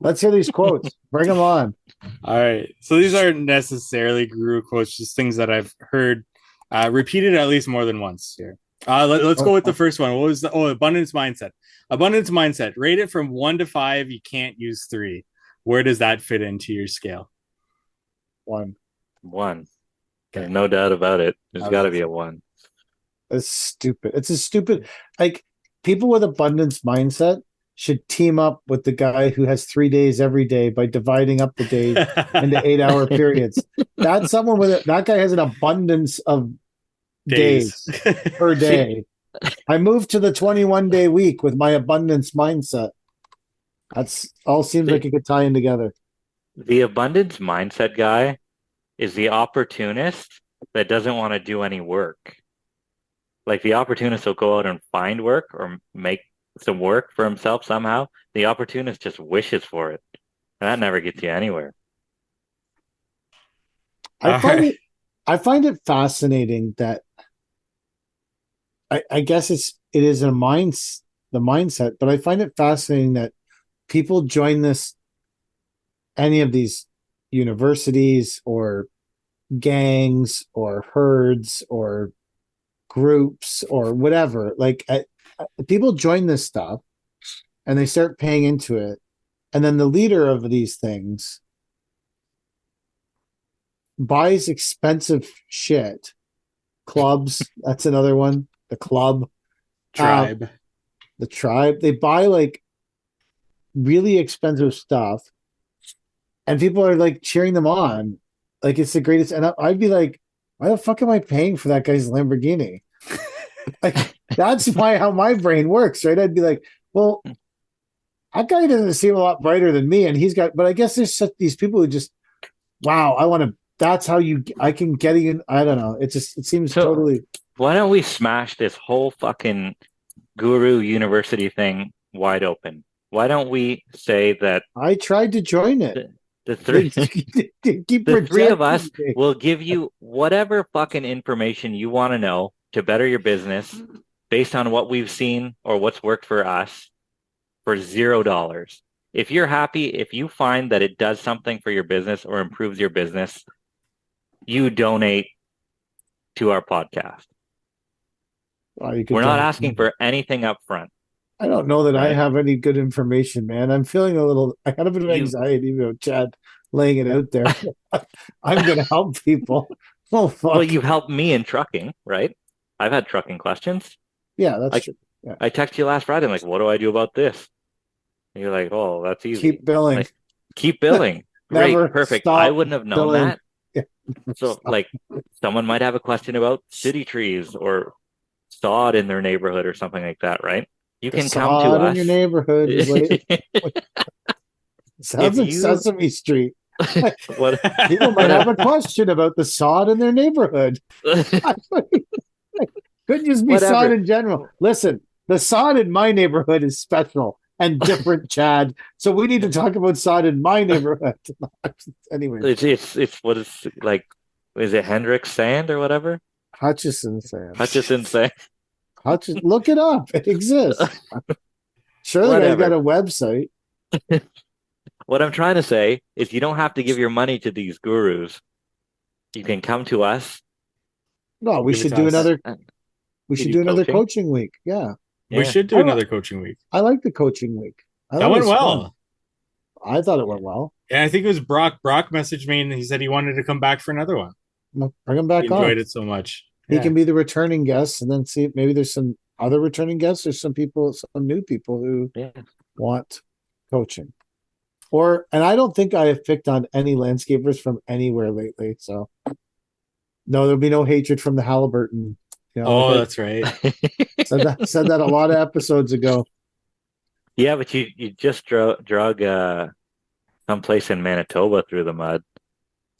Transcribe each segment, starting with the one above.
Let's hear these quotes. Bring them on. All right. So these aren't necessarily guru quotes, just things that I've heard repeated at least more than once here. Let's go with the first one. What was abundance mindset? Abundance mindset. Rate it from 1 to 5. You can't use 3. Where does that fit into your scale? 1. One. There's Okay. no doubt about it. There's got to be That's a one. It's stupid. It's a stupid, like, people with abundance mindset should team up with the guy who has 3 days every day by dividing up the days into 8-hour periods. That's someone with it. That guy has an abundance of days. days per day. I moved to the 21-day week with my abundance mindset. That's all seems like it could tie in together. The abundance mindset guy is the opportunist that doesn't want to do any work. Like the opportunist will go out and find work or make some work for himself somehow. The opportunist just wishes for it. And that never gets you anywhere. I find it fascinating that I guess it is the mindset, but I find it fascinating that people join any of these universities or gangs or herds or groups or whatever. Like people join this stuff and they start paying into it, and then the leader of these things buys expensive shit. Clubs, that's another one. The club, Tribe. the tribe. They buy like really expensive stuff, and people are like cheering them on, like it's the greatest. And I'd be like, why the fuck am I paying for that guy's Lamborghini? Like that's how my brain works, right? I'd be like, well, that guy doesn't seem a lot brighter than me, and he's got. But I guess there's these people who just, wow, I want to. That's how I can get in. I don't know. It seems So totally. why don't we smash this whole fucking guru university thing wide open? Why don't we say that I tried to join it. the three Keep the three of rejecting us me. will give you whatever fucking information you want to know to better your business based on what we've seen or what's worked for us for $0. If you're happy, if you find that it does something for your business or improves your business, you donate to our podcast. Well, you could We're not donate. asking for anything up front, I don't know that I right? have any good information, man. I'm feeling I got a bit of You anxiety about Chad laying it out there. I'm going to help people. Oh, well, fuck. you helped me in trucking, right? I've had trucking questions. Yeah, that's I true. Yeah. I texted you last Friday. I'm like, what do I do about this? And you're like, oh, that's easy. Keep billing. Like, keep billing. Great, Never perfect. I stop wouldn't have known billing. that. Yeah, So, stop. like, someone might have a question about city trees or sod in their neighborhood or something like that, right? You The can come to sod in your us. neighborhood. If Sounds like you Sesame Street. what People might have whatever a question about the sod in their neighborhood. Could just be sod whatever. in general. Listen, the sod in my neighborhood is special and different, Chad. So we need to talk about sod in my neighborhood. Anyway, It's what is like, is it Hendrix sand or whatever? Hutchison sand. Hutchison sand. Look it up. It exists. Sure, the guy's got Whatever. a website. What I'm trying to say is you don't have to give your money to these gurus. You can come to us. No, we Give it should to do us. another. We We should do do another coaching. coaching week. Yeah, We Yeah. should do another coaching week. I like the coaching week. I That thought it went was fun. well. I thought it went well. Yeah, I think it was Brock. Brock messaged me and he said he wanted to come back for another one. Well, bring him He back on. enjoyed it so much. He Yeah. can be the returning guest, and then see if maybe there's some other returning guests. There's some new people who Yeah. want coaching. And I don't think I have picked on any landscapers from anywhere lately. So no, there'll be no hatred from the Halliburton. Oh, like that's right. said that a lot of episodes ago. Yeah, but you just drug someplace in Manitoba through the mud.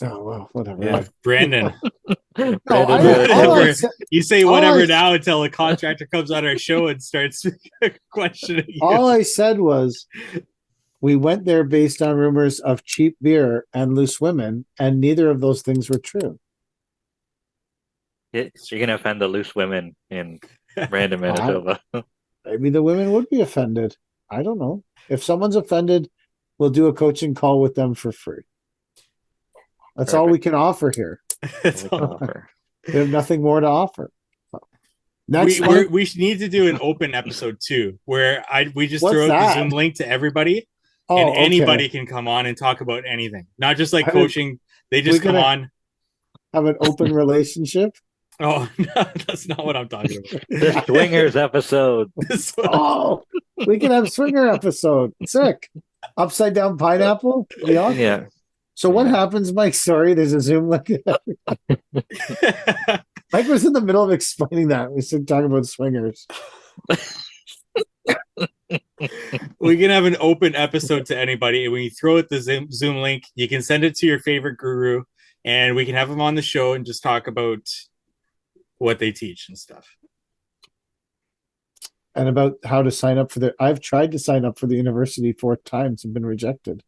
Oh well, whatever. Yeah, Brandon. No, Brandon, Whatever. You say all whatever I- now until a contractor comes on our show and starts questioning you. all I said was we went there based on rumors of cheap beer and loose women, and neither of those things were true. You're gonna offend the loose women in random Manitoba. Maybe the women would be offended. I don't know. If someone's offended we'll do a coaching call with them for free. That's all we can offer here. That's We can all. offer. We have nothing more to offer. We Next time, we need to do an open episode too, where we just what's throw out the that? Zoom link to everybody, and Oh, anybody okay. can come on and talk about anything, not just like I didn't- coaching. They We're just come gonna on. have an open relationship. Oh, no, that's not what I'm talking The swingers episode. about. Oh, we can have swinger episode. Sick. Upside down pineapple. Yeah. Yeah. So what Yeah. happens, Mike? Sorry, there's a Zoom link. Mike was in the middle of explaining that. We started talking about swingers. We can have an open episode to anybody. When you throw it the Zoom link, you can send it to your favorite guru, and we can have them on the show and just talk about what they teach and stuff. And about how to sign up for the. I've tried to sign up for the university 4 times and been rejected.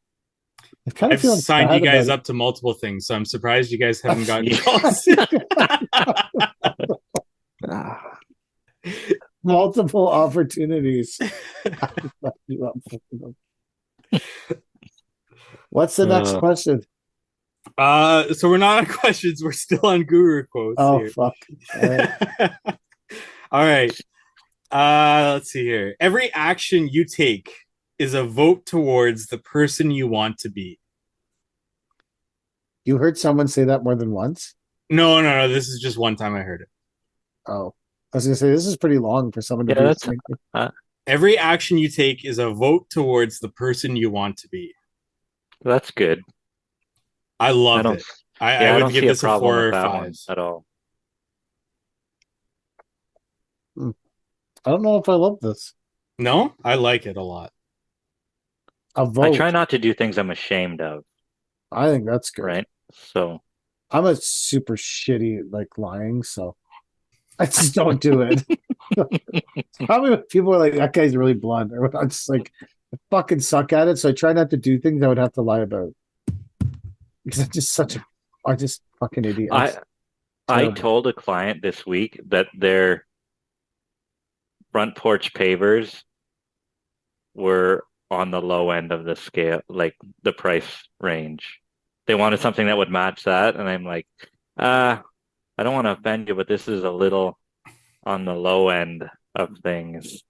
I kind of I've feel signed bad you guys about up to multiple things, so I'm surprised you guys haven't gotten Yeah. calls. multiple opportunities. What's the next question? So we're not on questions. We're still on guru quotes. Oh, here. fuck. All right. All right. Let's see here. Every action you take is a vote towards the person you want to be. You heard someone say that more than once? No. This is just one time I heard it. Oh, I was gonna say this is pretty long for someone to Yeah, be. that's Every action you take is a vote towards the person you want to be. that's good. I I loved don't. it. I Yeah, I would don't give see a this a problem 4 with or that 5. one at all. I don't know if I love this. No, I like it a lot. A I vote. try not to do things I'm ashamed of, I think that's good. right? So I'm a super shitty like lying, so I just don't do it. Probably when people are like, that guy's really blunt, or I'm just like, I fucking suck at it. So I try not to do things I would have to lie about because I'm just fucking idiot. I Terrible. told a client this week that their front porch pavers were on the low end of the scale, like the price range. They wanted something that would match that, and I'm like, I don't want to offend you, but this is a little on the low end of things.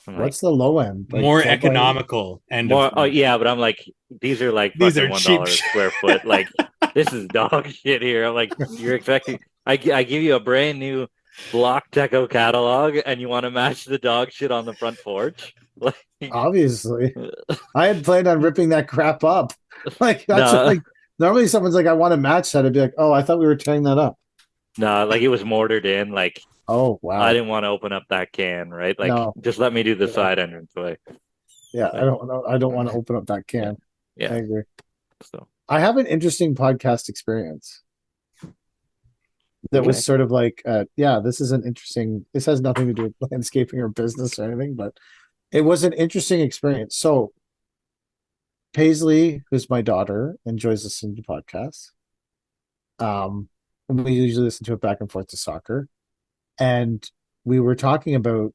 I'm like, What's the low end? Like More 12 by 8? economical end more? of Oh yeah, but I'm like, these are like These fucking are $1 a cheap. square foot. Like this is dog shit here. I'm like, you're expecting? I give you a brand new block deco catalog, and you want to match the dog shit on the front porch? Like, Obviously, I had planned on ripping that crap up. Like that's no, like normally someone's like, I want to match that. I'd be like, oh, I thought we were tearing that up. no, like it was mortared in. Like Oh I wow. didn't want to open up that can, right? Like No. just let me do the Yeah. side entrance way. Yeah, I don't know. I don't want to open up that can. I Yeah. agree. So I have an interesting podcast experience that was Okay. sort of like, yeah, this is an interesting. This has nothing to do with landscaping or business or anything, but it was an interesting experience. So Paisley, who's my daughter, enjoys listening to podcasts. And we usually listen to it back and forth to soccer. And we were talking about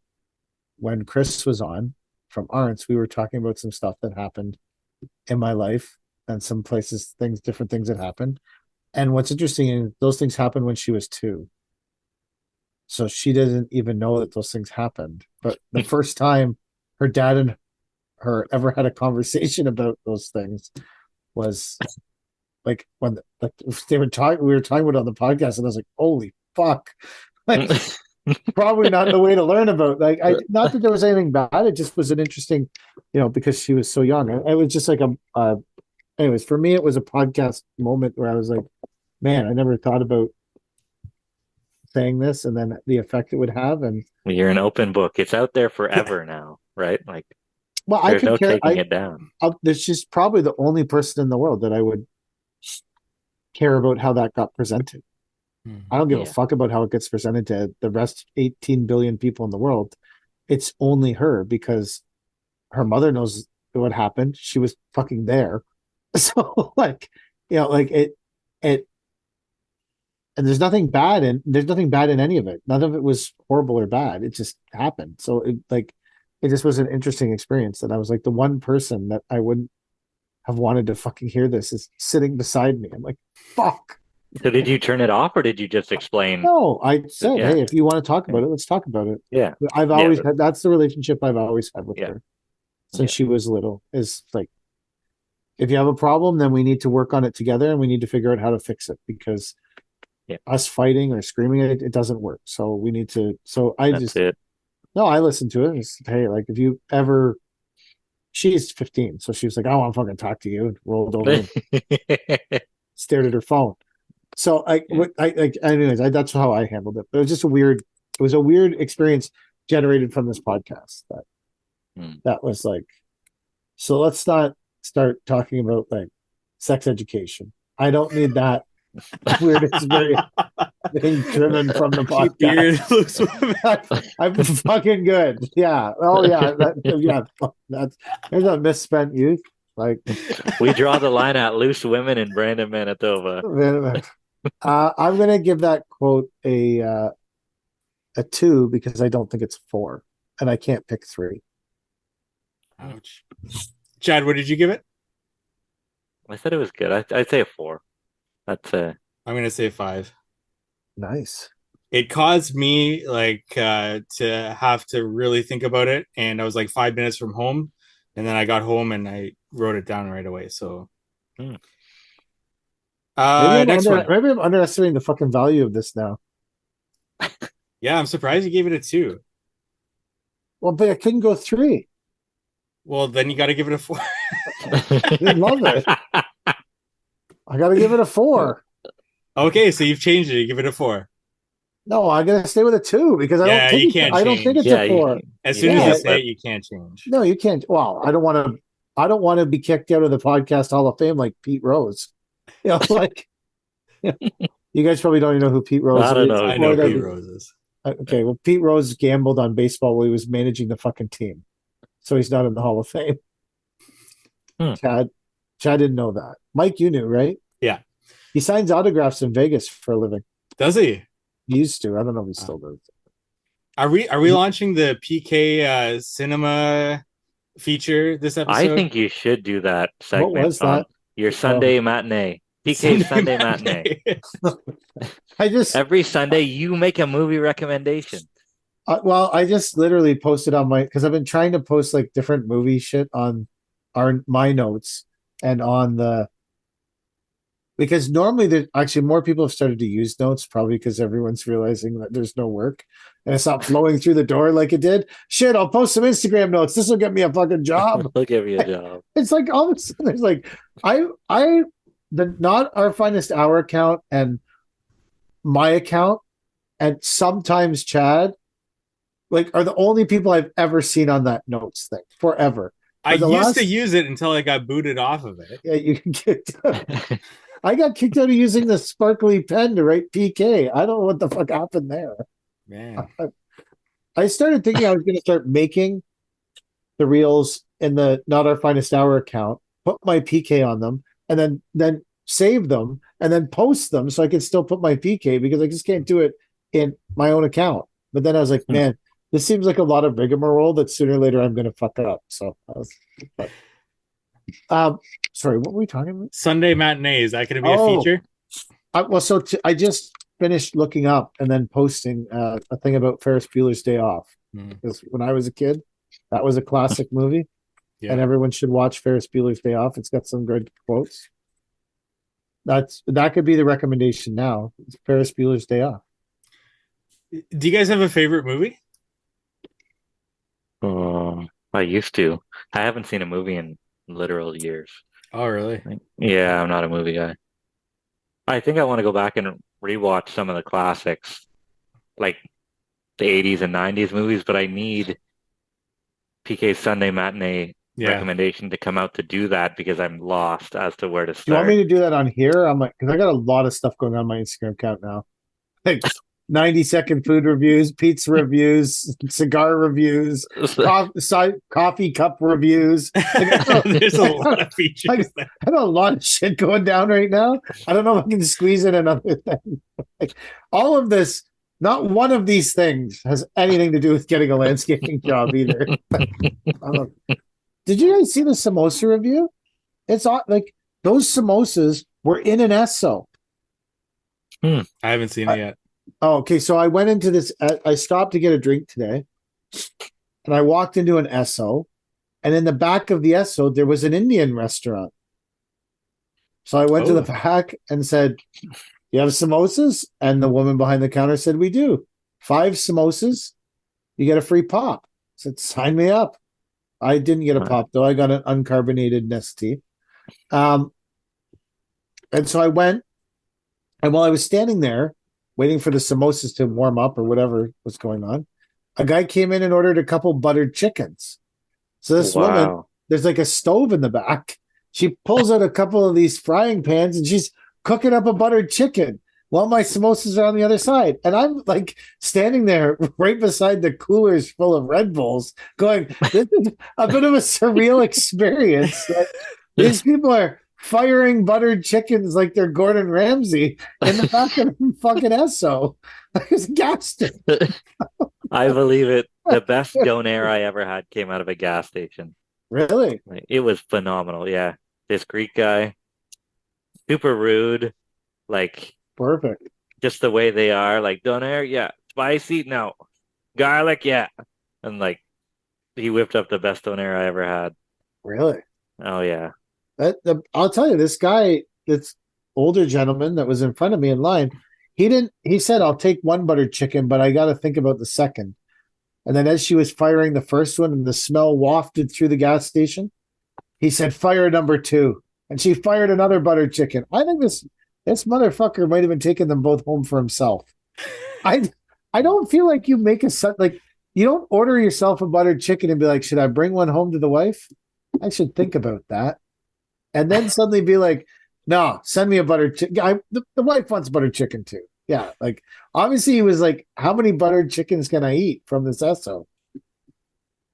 when Chris was on from Arntz, we were talking about some stuff that happened in my life and some places, different things that happened. And what's interesting is those things happened when she was 2. So she doesn't even know that those things happened. But the first time her dad and her ever had a conversation about those things was like when we were talking about it on the podcast, and I was like, holy fuck. Like probably not the way to learn about not that there was anything bad, it just was an interesting, because she was so young. It was just like anyways, for me it was a podcast moment where I was like, man, I never thought about saying this and then the effect it would have. And you're an open book. It's out there forever now, right? Like well, I there's could no care. taking it down. There's just probably the only person in the world that I would care about how that got presented. I don't give a fuck about how it gets presented to the rest 18 billion people in the world. It's only her because her mother knows what happened. She was fucking there. So like, it, and there's nothing bad in any of it. None of it was horrible or bad. It just happened. So it just was an interesting experience that I was like the one person that I wouldn't have wanted to fucking hear this is sitting beside me. I'm like, fuck. So did you turn it off or did you just explain? No, I said, Yeah. hey, if you want to talk about it, let's talk about it. Yeah. I've Yeah, always but- had, that's the relationship I've always had with Yeah. her since Yeah. she was little. Is like, if you have a problem, then we need to work on it together and we need to figure out how to fix it because Yeah. us fighting or screaming it doesn't work. So we need to. So I That's just it. no, I listened to it. And said, hey, like if you ever, she's 15, so she was like, I want to fucking talk to you. And rolled over and stared at her phone. So anyways, that's how I handled it. But it was just it was a weird experience generated from this podcast that was like, so let's not start talking about like sex education. I don't need that weird experience being driven from the Keep beard, podcast. loose women. I'm fucking good. Yeah. Oh yeah. That's there's a misspent youth. Like We draw the line at loose women in Brandon, Manitoba. I'm gonna give that quote a 2 because I don't think it's 4, and I can't pick 3. Ouch. Chad, what did you give it? I said it was good. I'd say a 4. That's I'm gonna say 5. Nice. It caused me like to have to really think about it, and I was like 5 minutes from home, and then I got home and I wrote it down right away. So Maybe next one. maybe I'm underestimating the fucking value of this now. Yeah, I'm surprised you gave it a 2. Well, but I couldn't go 3. Well, then you got to give it a 4. I didn't love it. I got to give it a 4. Okay, so you've changed it. You give it a 4. No, I gotta stay with a 2 because I Yeah, don't think you can't I don't change. think it's Yeah, a 4. As soon Yeah, as you say but- it, you can't change. No, you can't. Well, I don't want to. I don't want to be kicked out of the podcast Hall of Fame like Pete Rose. You know, like you guys probably don't even know who Pete Rose is. I don't know. I know Or that- Pete Roses. Okay, well, Pete Rose gambled on baseball while he was managing the fucking team, so he's not in the Hall of Fame. Chad didn't know that. Mike, you knew, right? Yeah. He signs autographs in Vegas for a living. Does he? He used to. I don't know if he still does. Are we launching the PK cinema feature this episode? I think you should do that segment. What was on that? Your Sunday matinee. PK Sunday matinee. I just Every Sunday, you make a movie recommendation. well, I just literally posted on my because I've been trying to post like different movie shit on my notes and on the because normally there actually more people have started to use notes probably because everyone's realizing that there's no work and it's not flowing through the door like it did. Shit, I'll post some Instagram notes. This will get me a fucking job. They'll give you a job. It's like all of a sudden there's like the Not Our Finest Hour account and my account and sometimes Chad like are the only people I've ever seen on that notes thing forever. I the used last- to use it until I got booted off of it. Yeah, you can get. I got kicked out of using the sparkly pen to write PK. I don't know what the fuck happened there. Man. I started thinking I was going to start making the reels in the Not Our Finest Hour account, put my PK on them, and then save them and then post them so I can still put my PK because I just can't do it in my own account. But then I was like, man, this seems like a lot of rigmarole that sooner or later I'm going to fuck up. So I was. Sorry, what were we talking about? Sunday matinee, is that going to be a feature? I just finished looking up and then posting a thing about Ferris Bueller's Day Off because when I was a kid, that was a classic movie, and everyone should watch Ferris Bueller's Day Off. It's got some good quotes. That could be the recommendation now. It's Ferris Bueller's Day Off. Do you guys have a favorite movie? I used to. I haven't seen a movie in literal years. Oh, really? Yeah, I'm not a movie guy. I think I want to go back and rewatch some of the classics, like the 80s and 90s movies, but I need PK's Sunday matinee recommendation to come out to do that because I'm lost as to where to start. Do you want me to do that on here? I'm like, because I got a lot of stuff going on my Instagram account now. Like 90-second food reviews, pizza reviews, cigar reviews, coffee cup reviews. There's a lot of features there. I have a lot of shit going down right now. I don't know if I can squeeze in another thing. Like, all of this, not one of these things has anything to do with getting a landscaping job either. Did you guys see the samosa review? It's like those samosas were in an Esso. I haven't seen it yet. Oh, okay. So I went into this. I stopped to get a drink today, and I walked into an Esso, and in the back of the Esso there was an Indian restaurant. So I went to the back and said, "You have samosas?" And the woman behind the counter said, "We do. 5 samosas, you get a free pop." I said, "Sign me up." I didn't get a pop though. I got an uncarbonated Nestea. And so I went, and while I was standing there waiting for the samosas to warm up or whatever was going on, a guy came in and ordered a couple buttered chickens. So this woman, there's like a stove in the back. She pulls out a couple of these frying pans and she's cooking up a buttered chicken while my samosas are on the other side. And I'm like standing there right beside the coolers full of Red Bulls going, this is a bit of a surreal experience. These people are firing buttered chickens like they're Gordon Ramsay in the back of the fucking Esso. I was gassed. I believe it. The best donair I ever had came out of a gas station. Really? Like, it was phenomenal. Yeah. This Greek guy, super rude. Like, perfect. Just the way they are. Like, donair, yeah. Spicy, no. Garlic, yeah. And like, he whipped up the best donair I ever had. Really? Oh, yeah. I'll tell you, this guy, this older gentleman that was in front of me in line, he said, "I'll take 1 buttered chicken, but I got to think about the second." And then as she was firing the first one and the smell wafted through the gas station, he said, "Fire number 2." And she fired another buttered chicken. I think this motherfucker might have been taking them both home for himself. I don't feel like you make a set, like, you don't order yourself a buttered chicken and be like, "Should I bring one home to the wife? I should think about that." And then suddenly be like, "No, send me a buttered chicken." The wife wants buttered chicken too. Yeah, like obviously he was like, "How many buttered chickens can I eat from this Esso?"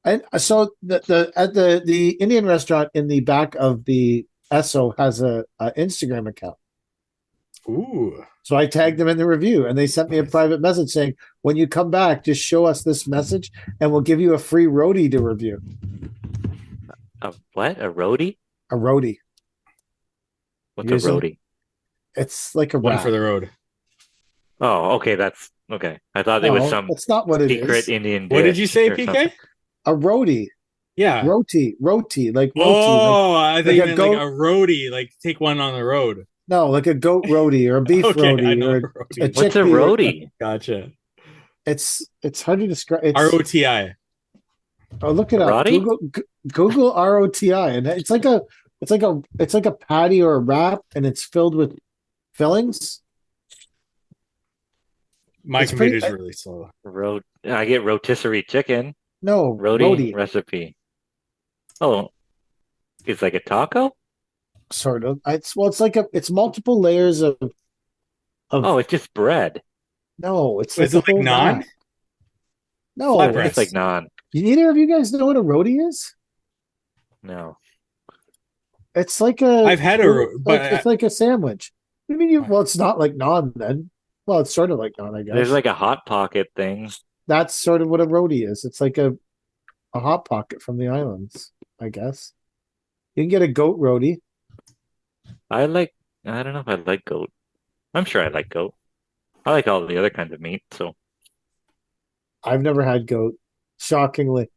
And so the Indian restaurant in the back of the Esso has a Instagram account. Ooh. So I tagged them in the review, and they sent me a private message saying, "When you come back, just show us this message, and we'll give you a free roadie to review." A what? A roadie? A roadie. What's a roadie? It's like a one rat. for the road. Oh, okay. That's okay. I thought it was some that's not what secret it is. Indian dish. What did you say, PK? Something. A roadie. Yeah. Roti, like roti. Oh, I thought you meant goat, like a roadie, like take one on the road. No, like a goat roti or a beef Okay, roti I know or a roadie. What's a roadie? Gotcha. It's hard to describe. ROTI. Oh, look it up. Roti? Google ROTI, and it's like a patty or a wrap, and it's filled with fillings. My computer's really slow. I get rotisserie chicken. No, roti recipe. Oh, it's like a taco? Sort of. It's multiple layers of. Oh, it's just bread. No, it's is it like naan? No, it's like naan. Neither of you guys know what a roti is? No. It's like a. I've had but it's like a sandwich. I mean, well, it's not like naan then. Well, it's sort of like naan, I guess. There's like a hot pocket thing. That's sort of what a roti is. It's like a hot pocket from the islands, I guess. You can get a goat roti. I don't know if I like goat. I'm sure I like goat. I like all the other kinds of meat, so. I've never had goat. Shockingly.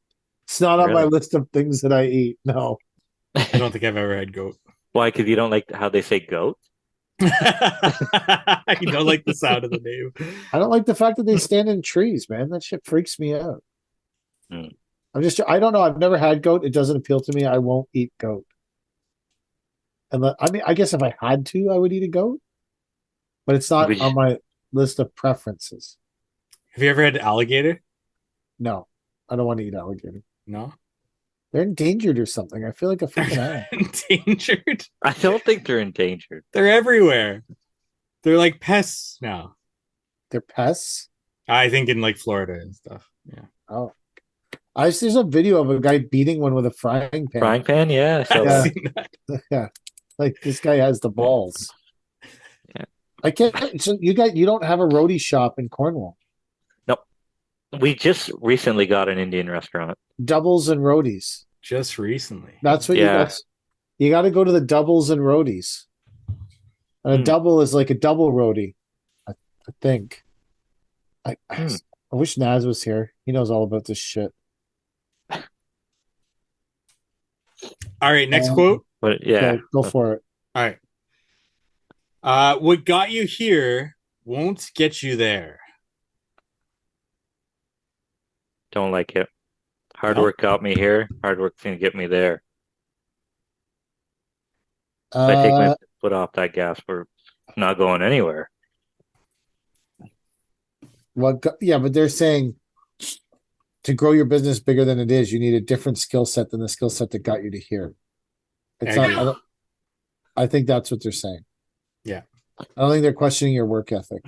It's not on my list of things that I eat. No. I don't think I've ever had goat. Why? Because you don't like how they say goat? You don't like the sound of the name. I don't like the fact that they stand in trees, man. That shit freaks me out. I don't know. I've never had goat. It doesn't appeal to me. I won't eat goat. I guess if I had to, I would eat a goat, but it's not on my list of preferences. Have you ever had alligator? No, I don't want to eat alligator. No, they're endangered or something. I feel like a freaking animal. Endangered? I don't think they're endangered. They're everywhere. They're like pests now. They're pests? I think in like Florida and stuff. Yeah. Oh. There's a video of a guy beating one with a frying pan. Frying pan, yeah. So I've seen that. Yeah. Like this guy has the balls. Yeah. I can't. So you don't have a roadie shop in Cornwall? Nope. We just recently got an Indian restaurant. Doubles and roadies. Just recently. That's what You got to go to the doubles and roadies. And a double is like a double roadie, I think. I wish Naz was here. He knows all about this shit. All right, next quote. But yeah, Okay, go for it. All right. What got you here won't get you there. don't like it. Hard No? work got me here. Hard work's gonna get me there. If I take my foot off that gas, we're not going anywhere. Yeah, but they're saying to grow your business bigger than it is, you need a different skill set than the skill set that got you to here. It's not. I think that's what they're saying. Yeah. I don't think they're questioning your work ethic.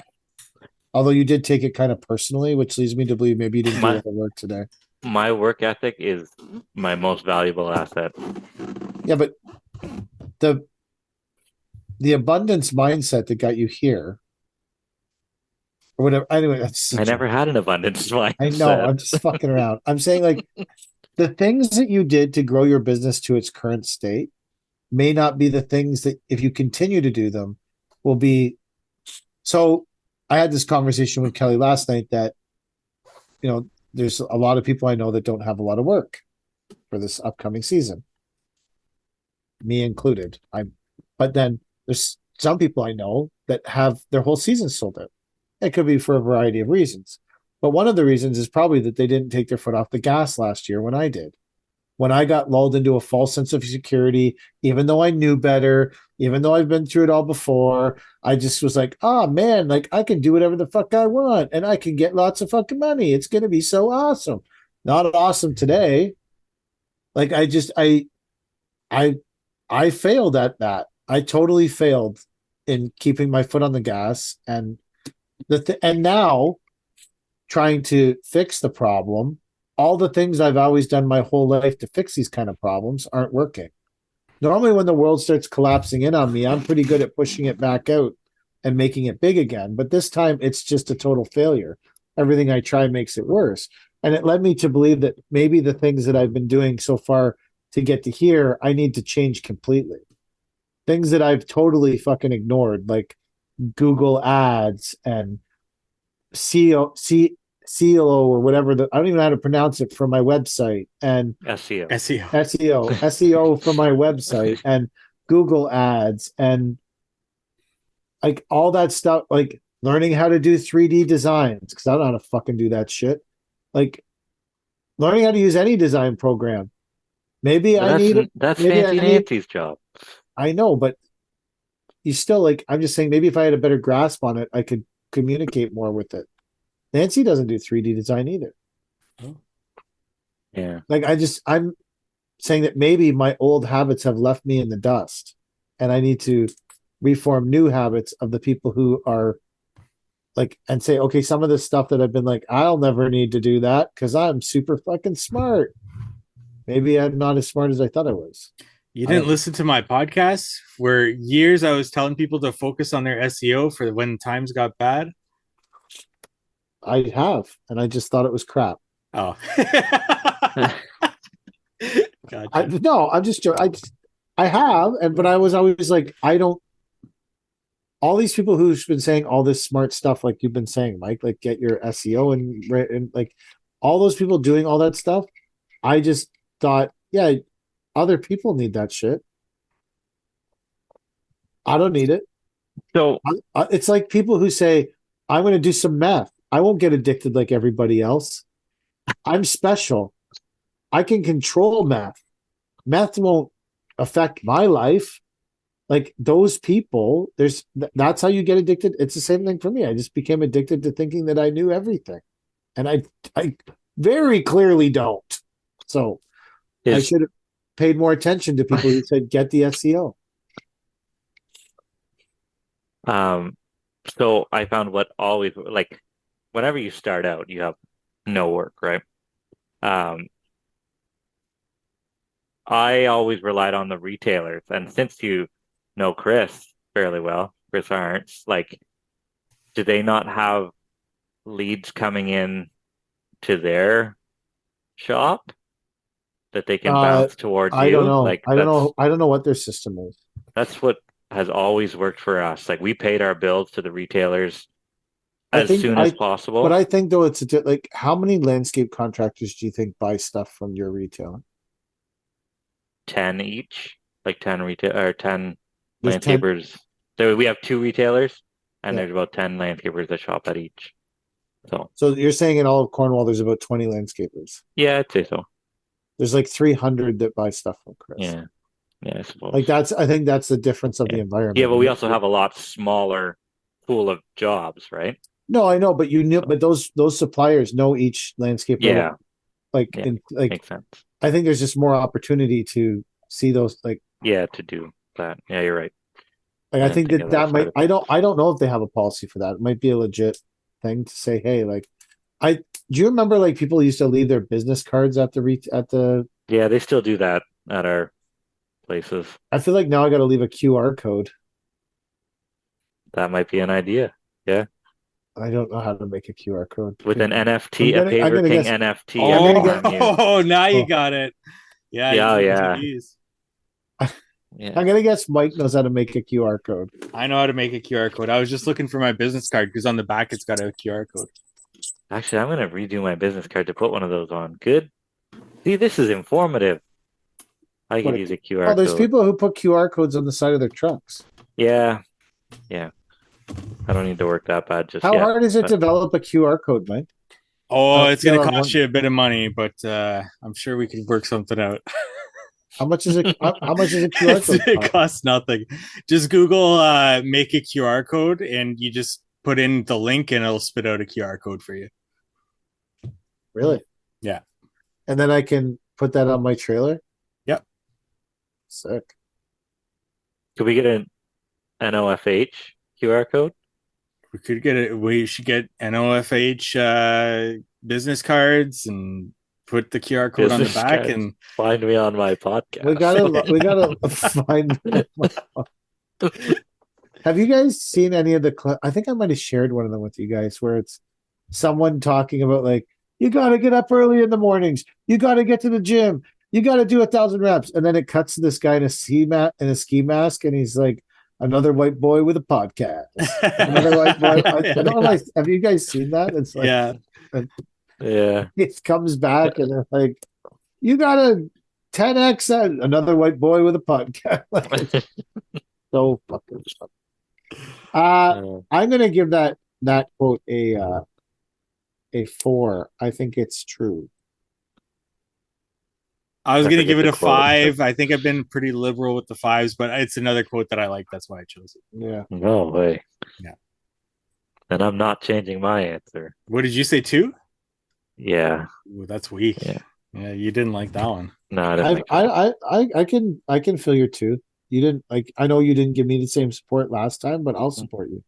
Although you did take it kind of personally, which leads me to believe maybe you didn't do a lot of work today. My work ethic is my most valuable asset. Yeah, but the abundance mindset that got you here, or whatever. Anyway, that's I never had an abundance mindset. I know. I'm just fucking around. I'm saying like the things that you did to grow your business to its current state may not be the things that, if you continue to do them, will be. So I had this conversation with Kelly last night that, there's a lot of people I know that don't have a lot of work for this upcoming season, me included. But then there's some people I know that have their whole season sold out. It could be for a variety of reasons. But one of the reasons is probably that they didn't take their foot off the gas last year when I did. When I got lulled into a false sense of security, even though I knew better, even though I've been through it all before, I just was like, oh man, like I can do whatever the fuck I want and I can get lots of fucking money. It's going to be so awesome. Not awesome today. Like I failed at that. I totally failed in keeping my foot on the gas, and and now trying to fix the problem. All the things I've always done my whole life to fix these kind of problems aren't working. Normally, when the world starts collapsing in on me, I'm pretty good at pushing it back out and making it big again. But this time, it's just a total failure. Everything I try makes it worse. And it led me to believe that maybe the things that I've been doing so far to get to here, I need to change completely. Things that I've totally fucking ignored, like Google Ads and CLO or whatever. I don't even know how to pronounce it for my website, and SEO for my website, and Google Ads, and like all that stuff, like learning how to do 3D designs because I don't know how to fucking do that shit. Like learning how to use any design program. Maybe But I need it. That's Maybe Fancy Nancy's job. I know, but you still like. I'm just saying. Maybe if I had a better grasp on it, I could communicate more with it. Nancy doesn't do 3D design either. Yeah. Like I'm saying that maybe my old habits have left me in the dust and I need to reform new habits of the people who are like, and say, okay, some of the stuff that I've been like, I'll never need to do that because I'm super fucking smart. Maybe I'm not as smart as I thought I was. You didn't listen to my podcast where years I was telling people to focus on their SEO for when times got bad? I have, and I just thought it was crap. Oh. Gotcha. No, I'm just joking. I have, but I was always like, I don't. All these people who've been saying all this smart stuff, like you've been saying, Mike, like get your SEO and like all those people doing all that stuff. I just thought, yeah, other people need that shit. I don't need it. So it's like people who say, I'm going to do some meth. I won't get addicted like everybody else. I'm special. I can control meth. Meth won't affect my life. Like those people, that's how you get addicted. It's the same thing for me. I just became addicted to thinking that I knew everything. And I very clearly don't. So I should have paid more attention to people who said, get the SEO. So I found what always, like, whenever you start out, you have no work, right? I always relied on the retailers. And since you know Chris fairly well, Chris Arntz, like, do they not have leads coming in to their shop? that they can bounce towards I you. don't know. Like I don't know. I don't know what their system is. that's what has always worked for us. Like we paid our bills to the retailers I as think soon as possible. but I think though it's like how many landscape contractors do you think buy stuff from your retailer? 10 each, like 10 retail or 10 There's 10. landscapers. So we have 2 retailers, and Yeah. there's about 10 landscapers that shop at each. So you're saying in all of Cornwall there's about 20 landscapers. Yeah, I'd say so. There's like 300 that buy stuff from Chris. Yeah, I suppose. Like I think that's the difference of the environment. Yeah, but we also have a lot smaller pool of jobs, right? No, I know, but but those suppliers know each landscaper. Yeah, makes sense. I think there's just more opportunity to see those to do that. Yeah, you're right. I think that might I don't know if they have a policy for that. It might be a legit thing to say, hey, do you remember like people used to leave their business cards at the Yeah, they still do that at our places. I feel like now I got to leave a QR code. That might be an idea. Yeah. I don't know how to make a QR code with an NFT, a Paver King NFT. Oh, now you got it. Yeah. Yeah. I'm gonna guess Mike knows how to make a QR code. I know how to make a QR code. I was just looking for my business card because on the back it's got a QR code. Actually, I'm gonna redo my business card to put one of those on. Good. See, this is informative. I could use a QR code. Oh, there's people who put QR codes on the side of their trucks. Yeah. I don't need to work that bad just How hard is it to develop a QR code, Mike? Oh, it's gonna cost you a bit of money, but I'm sure we could work something out. How much is it? How much is a QR code? It costs nothing. Just Google make a QR code and you just put in the link and it'll spit out a QR code for you. Really? Yeah. And then I can put that on my trailer? Yep. Sick. Could we get an NOFH QR code? We could get it. We should get NOFH business cards and put the QR code on the back cards. And find me on my podcast. We gotta find. Have you guys seen any of the? I think I might have shared one of them with you guys, where it's someone talking about like you got to get up early in the mornings, you got to get to the gym, you got to do 1,000 reps, and then it cuts to this guy in a ski mask, and he's like another white boy with a podcast. Another white boy. I don't know. Have you guys seen that? It's like yeah. It comes back and they're like, you got a 10x another white boy with a podcast. So fucking fun. I'm gonna give that quote a 4. I think it's true. I was gonna give it a 5. I think I've been pretty liberal with the 5s, but it's another quote that I like. That's why I chose it. Yeah. No way. Yeah. And I'm not changing my answer. What did you say? 2? Yeah. Ooh, that's weak. Yeah, you didn't like that one. No, I can feel your 2. You didn't I know you didn't give me the same support last time, but I'll support you.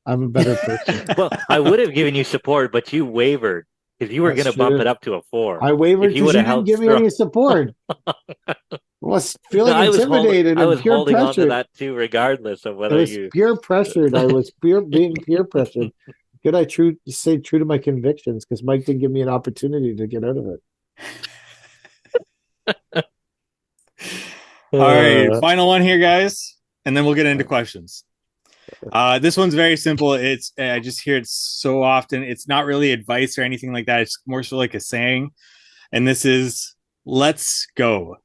I'm a better person. Well, I would have given you support, but you wavered because you were going to bump it up to a 4. I wavered because you didn't give me any support. I was feeling intimidated. I was holding on to that too, regardless of whether you peer pressured. I was being peer pressured. Good, I stay true to my convictions because Mike didn't give me an opportunity to get out of it. All right, final one here, guys, and then we'll get into questions. This one's very simple. It's I just hear it so often. It's not really advice or anything like that. It's more so like a saying, and this is "Let's go."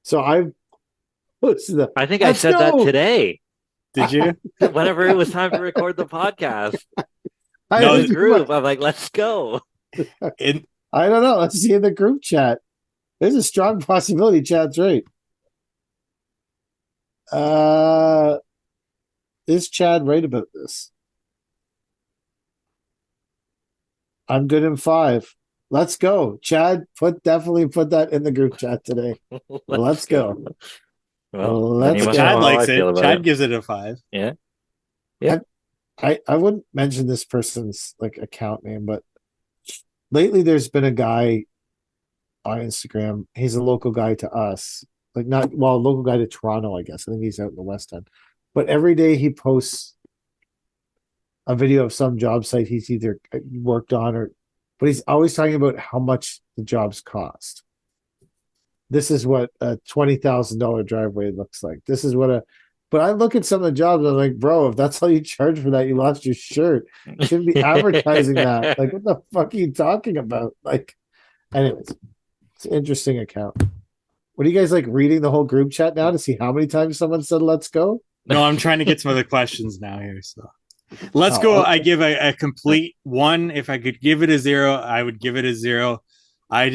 So I think I said that today. Did you? Whenever it was time to record the podcast, the group, I'm like, "Let's go." I don't know. Let's see in the group chat. There's a strong possibility Chad's right. Is Chad right about this? I'm good in 5. Let's go. Chad, definitely put that in the group chat today. Let's go. Well, Chad likes it. Chad gives it a 5. Yeah. I wouldn't mention this person's account name, but lately there's been a guy on Instagram. He's a local guy to us. A local guy to Toronto, I guess. I think he's out in the West End. But every day he posts a video of some job site he's either worked on but he's always talking about how much the jobs cost. This is what a $20,000 driveway looks like. This is what but I look at some of the jobs and I'm like, bro, if that's all you charge for that, you lost your shirt. You shouldn't be advertising that. Like, what the fuck are you talking about? Like, anyways, it's an interesting account. What are you guys like reading the whole group chat now to see how many times someone said let's go? No, I'm trying to get some other questions now here. So let's go. Okay. I give a complete 1. If I could give it a 0, I would give it a 0. I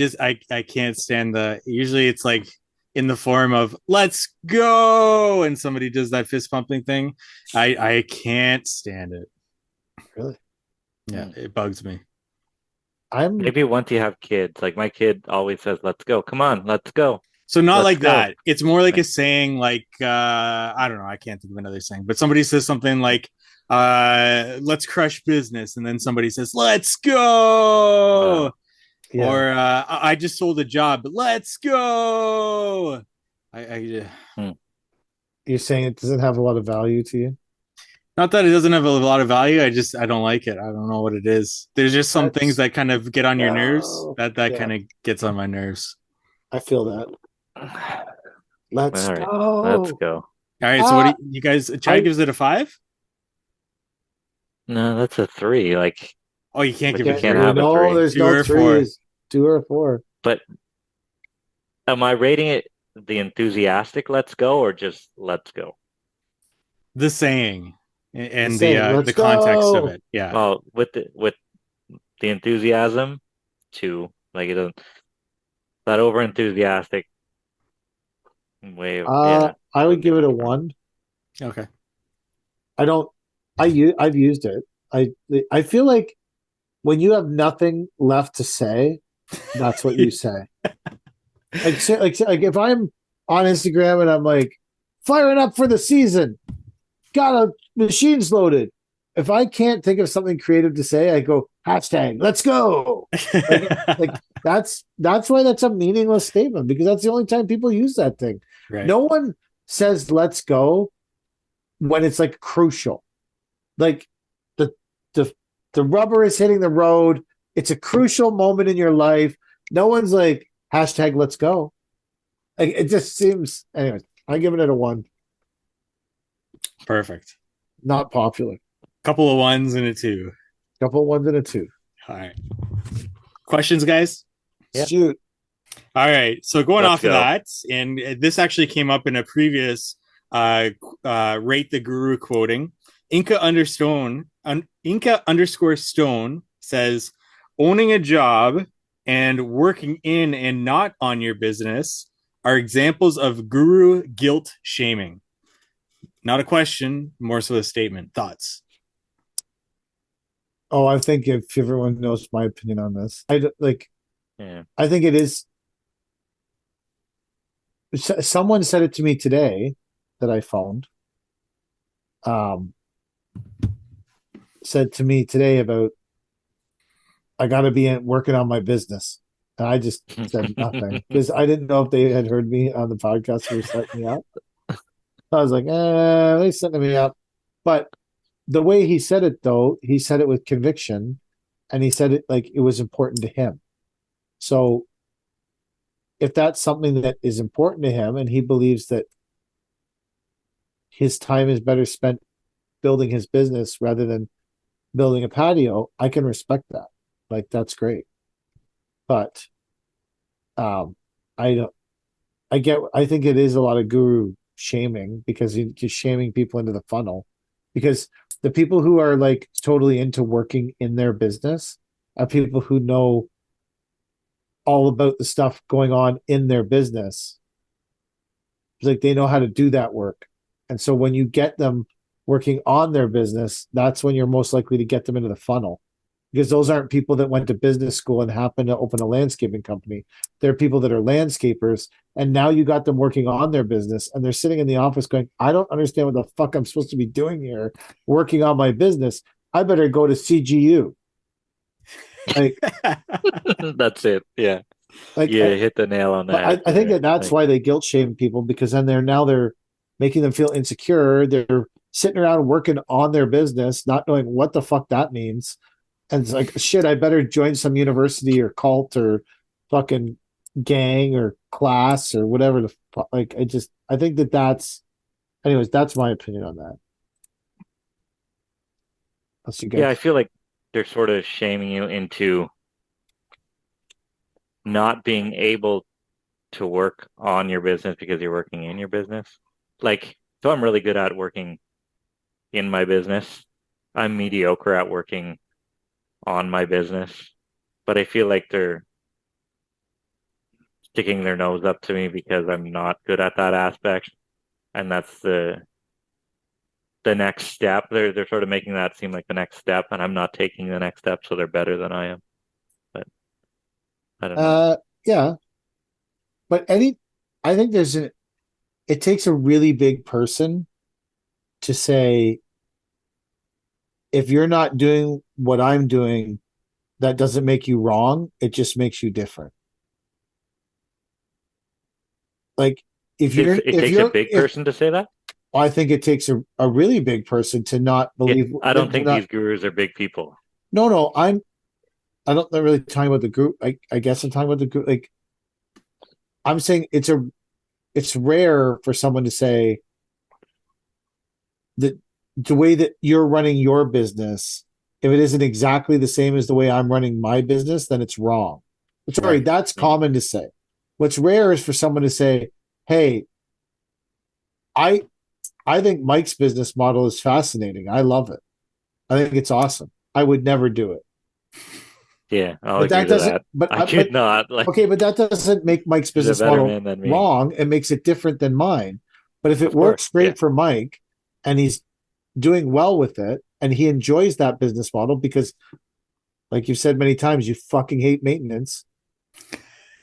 can't stand usually it's like in the form of let's go and somebody does that fist pumping thing. I can't stand it. Really? Yeah, it bugs me. Maybe once you have kids, like my kid always says, let's go. Come on, let's go. So not Let's like go. that. It's more like a saying like I don't know, I can't think of another saying, but somebody says something like let's crush business, and then somebody says let's go. Yeah. Or I just sold a job. Let's go. You're saying it doesn't have a lot of value to you? Not that it doesn't have a lot of value. I don't like it. I don't know what it is. There's just some things that kind of get on your nerves. That kind of gets on my nerves. I feel that. Let's All right, go. let's go. All right. So what do you guys? Chad gives it a 5. No, that's a 3. Like, Oh, you can't give you it. can't have a 3. There's 2 no or 3s. 2 or 4. But am I rating it the enthusiastic let's go or just let's go? The saying and Let's the context go. of it. Yeah. Well, with the enthusiasm, 2. Like, it doesn't, that over enthusiastic way of, yeah. I would give it a 1. Okay. I've used it. I feel like when you have nothing left to say, that's what you say. Like if I'm on Instagram and I'm like firing up for the season, got a machines loaded. If I can't think of something creative to say, I go hashtag let's go. Like that's why that's a meaningless statement, because that's the only time people use that thing. Right. No one says let's go when it's like crucial. Like the rubber is hitting the road. It's a crucial moment in your life. No one's like hashtag let's go. Like, it just seems. Anyways, I'm giving it a 1. Perfect. Not popular. Couple of 1s and a 2. Couple of 1s and a 2. All right. Questions, guys? Yeah. Shoot. All right. So going Let's off go. of that, and this actually came up in a previous Rate the Guru quoting. Inca_Stone says, owning a job and working in and not on your business are examples of guru guilt shaming. Not a question, more so a statement. Thoughts? Oh, I think if everyone knows my opinion on this, Yeah. I think it is. Someone said it to me today that I phoned. Said to me today about I got to be working on my business, and I just said nothing because I didn't know if they had heard me on the podcast or setting me up. I was like, they setting me up, but the way he said it, though, he said it with conviction, and he said it like it was important to him. So if that's something that is important to him and he believes that his time is better spent building his business rather than building a patio, I can respect that. Like, that's great. But I think it is a lot of guru shaming, because you're just shaming people into the funnel, because the people who are like totally into working in their business are people who know all about the stuff going on in their business. Like, they know how to do that work. And so when you get them working on their business, that's when you're most likely to get them into the funnel, because those aren't people that went to business school and happened to open a landscaping company. They're people that are landscapers, and now you got them working on their business, and they're sitting in the office going, I don't understand what the fuck I'm supposed to be doing here working on my business. I better go to CGU. Like, That's it. Yeah. like, You hit the nail on the head. I think that's why they guilt shame people, because then they're making them feel insecure. They're sitting around working on their business, not knowing what the fuck that means. And it's like, shit, I better join some university or cult or fucking gang or class or whatever the fuck. Like, I think that's, anyways, that's my opinion on that. That's you Yeah, I guys. feel like they're sort of shaming you into not being able to work on your business because you're working in your business. Like, so I'm really good at working in my business. I'm mediocre at working on my business, but I feel like they're sticking their nose up to me because I'm not good at that aspect. And that's the next step. They're sort of making that seem like the next step, and I'm not taking the next step, so they're better than I am. But I don't know. Yeah, but I think it takes a really big person to say, if you're not doing what I'm doing, that doesn't make you wrong. It just makes you different. Like It takes a big if person to say that. I think it takes a really big person to not Yeah, believe I don't to think not these gurus are big people. no, I don't not really talking about the group. I guess I'm talking about the group. Like, I'm saying it's rare for someone to say that the way that you're running your business, if it isn't exactly the same as the way I'm running my business, then it's wrong. Sorry, Right. that's Yeah. common to say. What's rare is for someone to say, "Hey, I I think Mike's business model is fascinating. I love it. I think it's awesome. I would never do it." Yeah, I'll But agree that to doesn't. that. I could not. Like, Okay, but that doesn't make Mike's he's a business better model man than me. wrong. It makes it different than mine. But if it Of course. works Yeah. great for Mike and he's doing well with it and he enjoys that business model because, like you've said many times, you fucking hate maintenance,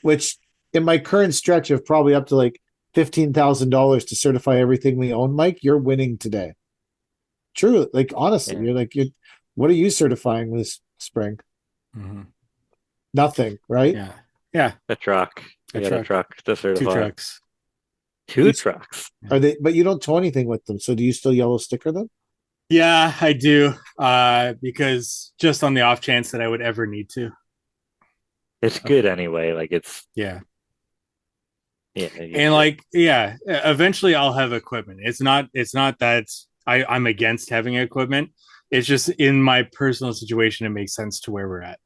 which in my current stretch of probably up to like $15,000 to certify everything we own, Mike, you're winning today. True. Like, honestly, Yeah. what are you certifying this spring? Mm-hmm. Nothing, right? Yeah. Yeah. The truck. A I got a truck. truck to 2 certify. trucks. Two trucks. Are they, but you don't tow anything with them. So do you still yellow sticker them? Yeah, I do. Because just on the off chance that I would ever need to. It's good anyway. Like Yeah. yeah, And like, yeah, eventually I'll have equipment. It's not that I'm against having equipment. It's just in my personal situation, it makes sense to where we're at.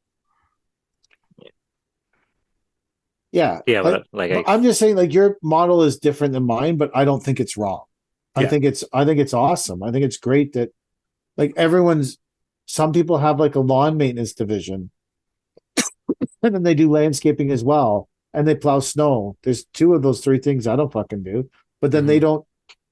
Yeah. yeah, but I'm just saying, like, your model is different than mine, but I don't think it's wrong. Yeah. I think it's awesome. I think it's great that, like, some people have like a lawn maintenance division and then they do landscaping as well and they plow snow. There's two of those three things I don't fucking do, but then they don't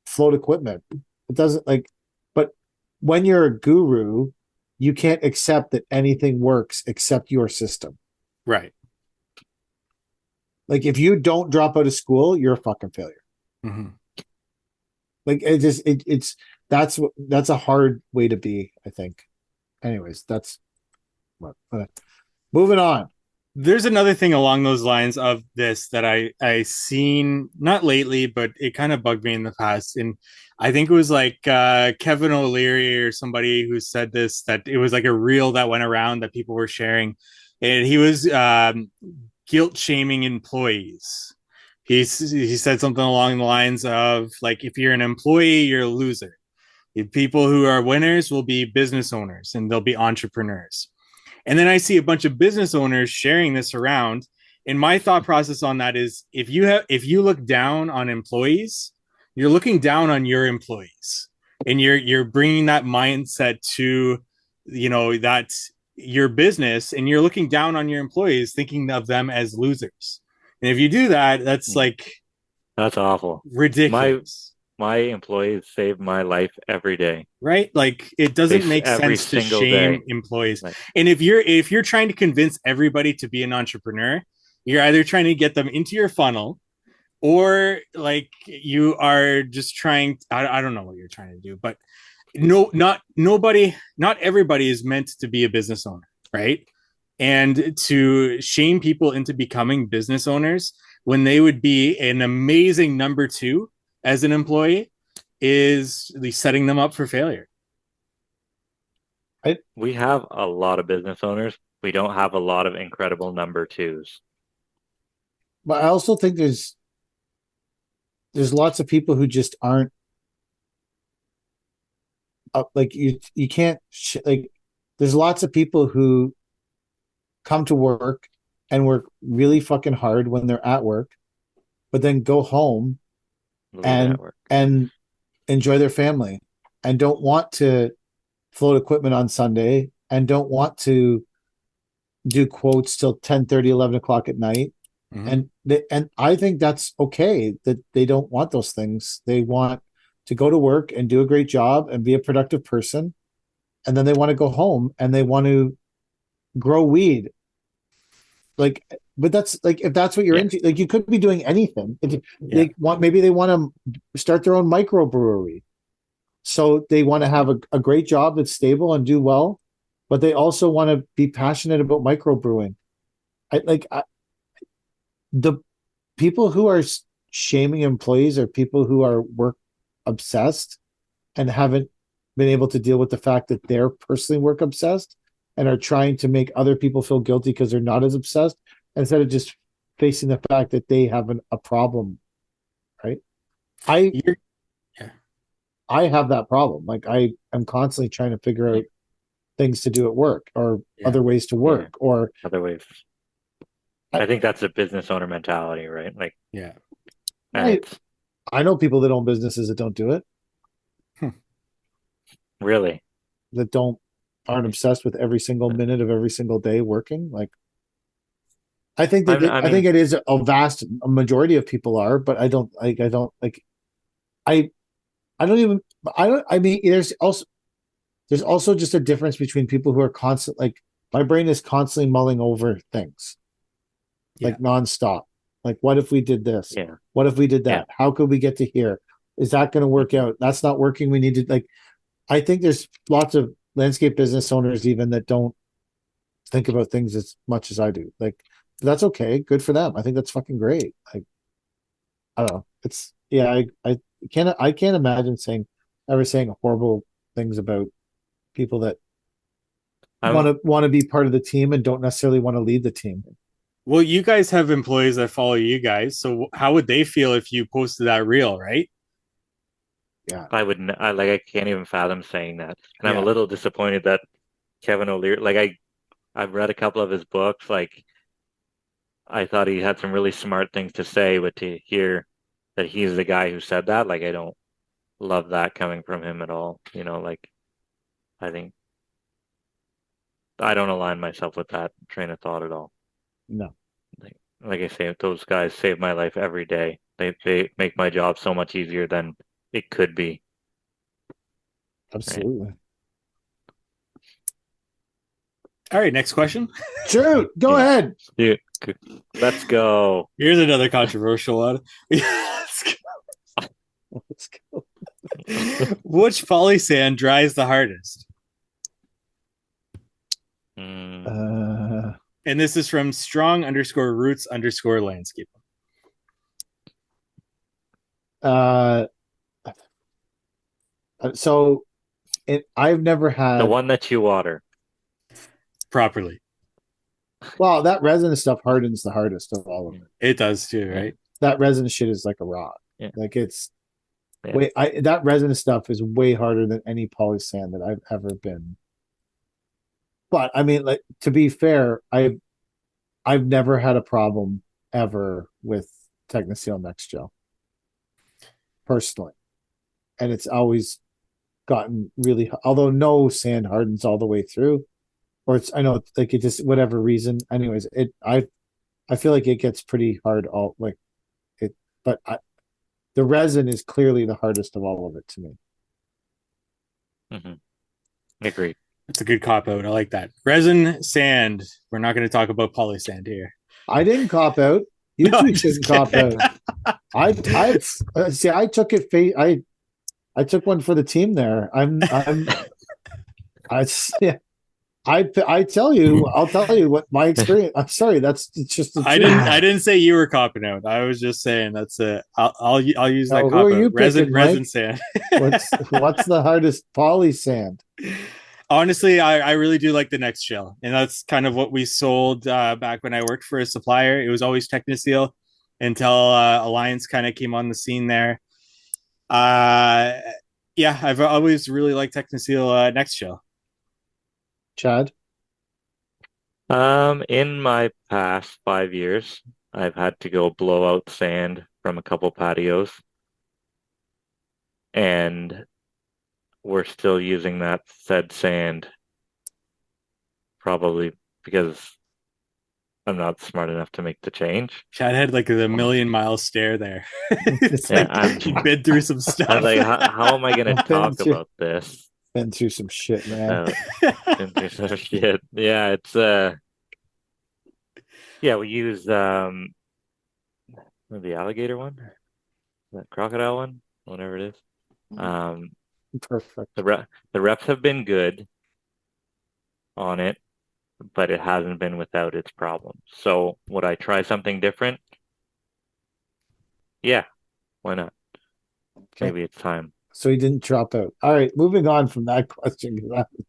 float equipment. It doesn't, like, but when you're a guru, you can't accept that anything works except your system. Right. Like, if you don't drop out of school, you're a fucking failure. Mm-hmm. Like, that's a hard way to be, I think. Anyways, that's what. Moving on. There's another thing along those lines of this that I seen not lately, but it kind of bugged me in the past. And I think it was like Kevin O'Leary or somebody who said this, that it was like a reel that went around that people were sharing, and he was guilt shaming employees. He said something along the lines of, like, if you're an employee, you're a loser. People who are winners will be business owners and they'll be entrepreneurs. And then I see a bunch of business owners sharing this around. And my thought process on that is, if you look down on employees, you're looking down on your employees, and you're bringing that mindset to, that your business, and you're looking down on your employees, thinking of them as losers. And if you do that, that's like, that's awful. ridiculous. My employees save my life every day. Right? Like, it doesn't make sense to shame employees. Like, and if you're trying to convince everybody to be an entrepreneur, you're either trying to get them into your funnel, or like you are just trying, I don't know what you're trying to do, but not everybody is meant to be a business owner, right? And to shame people into becoming business owners when they would be an amazing number two as an employee, is setting them up for failure. We have a lot of business owners. We don't have a lot of incredible number twos. But I also think there's lots of people who just aren't like you can't like there's lots of people who come to work and work really fucking hard when they're at work, but then go home and enjoy their family and don't want to float equipment on Sunday and don't want to do quotes till 10:30, 11 o'clock at night. And I think that's okay that they don't want those things. They want to go to work and do a great job and be a productive person. And then they want to go home and they want to grow weed. Like, but that's like, if that's what you're into, like you could be doing anything. Maybe they want to start their own microbrewery. So they want to have a great job that's stable and do well, but they also want to be passionate about microbrewing. The people who are shaming employees are people who are work obsessed and haven't been able to deal with the fact that they're personally work obsessed and are trying to make other people feel guilty because they're not as obsessed instead of just facing the fact that they have a problem. Right. I have that problem. Like I am constantly trying to figure out things to do at work or other ways to work or other ways. I think that's a business owner mentality, right? Like, I know people that own businesses that don't do it. Really? That aren't obsessed with every single minute of every single day working. Like, I think that I think it is a majority of people are, but I don't like. I mean, there's also just a difference between people who are constant. Like, my brain is constantly mulling over things. Like nonstop. Like, what if we did this? Yeah. What if we did that? How could we get to here? Is that going to work out? That's not working. We need to like. I think there's lots of landscape business owners even that don't think about things as much as I do. Like, that's okay. Good for them. I think that's fucking great. Like, I don't know. It's I can't imagine ever saying horrible things about people that want to be part of the team and don't necessarily want to lead the team. Well, you guys have employees that follow you guys, so how would they feel if you posted that reel, right? Yeah, I can't even fathom saying that, and I'm a little disappointed that Kevin O'Leary. Like I've read a couple of his books. Like I thought he had some really smart things to say, but to hear that he's the guy who said that, like I don't love that coming from him at all. You know, like I think I don't align myself with that train of thought at all. No. Like I say, those guys save my life every day. They make my job so much easier than it could be. Absolutely. Right. All right, next question. Sure, go ahead. Yeah. Let's go. Here's another controversial one. Let's go. Which polysand dries the hardest? And this is from strong_roots_landscape. So I've never had the one that you water properly. Well, that resin stuff hardens the hardest of all of it. It does too, right? That resin shit is like a rock. Yeah. Like it's that resin stuff is way harder than any polysand that I've ever been. But I mean, like, to be fair, I've never had a problem ever with Technoseal Next Gel personally, and it's always gotten really. Although no sand hardens all the way through, or it's it just whatever reason. Anyways, I feel like it gets pretty hard but the resin is clearly the hardest of all of it to me. Mm-hmm. Agreed. It's a good cop out. I like that. Resin, sand. We're not going to talk about polysand here. I didn't cop out. You two shouldn't cop out. I see. I took it. I took one for the team there. I I tell you, I'll tell you what my experience. I'm sorry, it's just the I truth. didn't say you were copping out. I was just saying that's it. I'll use that Now, who cop are out. you picking, Resin Mike? sand. What's the hardest poly sand? Honestly, I really do like the Next Shell, and that's kind of what we sold back when I worked for a supplier. It was always Technoseal until Alliance kind of came on the scene there. Uh, yeah, I've always really liked Technoseal Next Shell. Chad? In my past 5 years, I've had to go blow out sand from a couple patios, and we're still using that said sand, probably because I'm not smart enough to make the change. Chad had like the million-mile stare there. It's Yeah, like he'd been through some I was stuff. like, how am I gonna I've been talk through, about this been through some shit, man. without been through some shit? Yeah, it's yeah, we use the alligator one, the crocodile one, whatever it is. Um, Perfect. the reps have been good on it, but it hasn't been without its problems. So would I try something different? Yeah, why not? Okay. Maybe it's time. So he didn't drop out. All right, moving on from that question.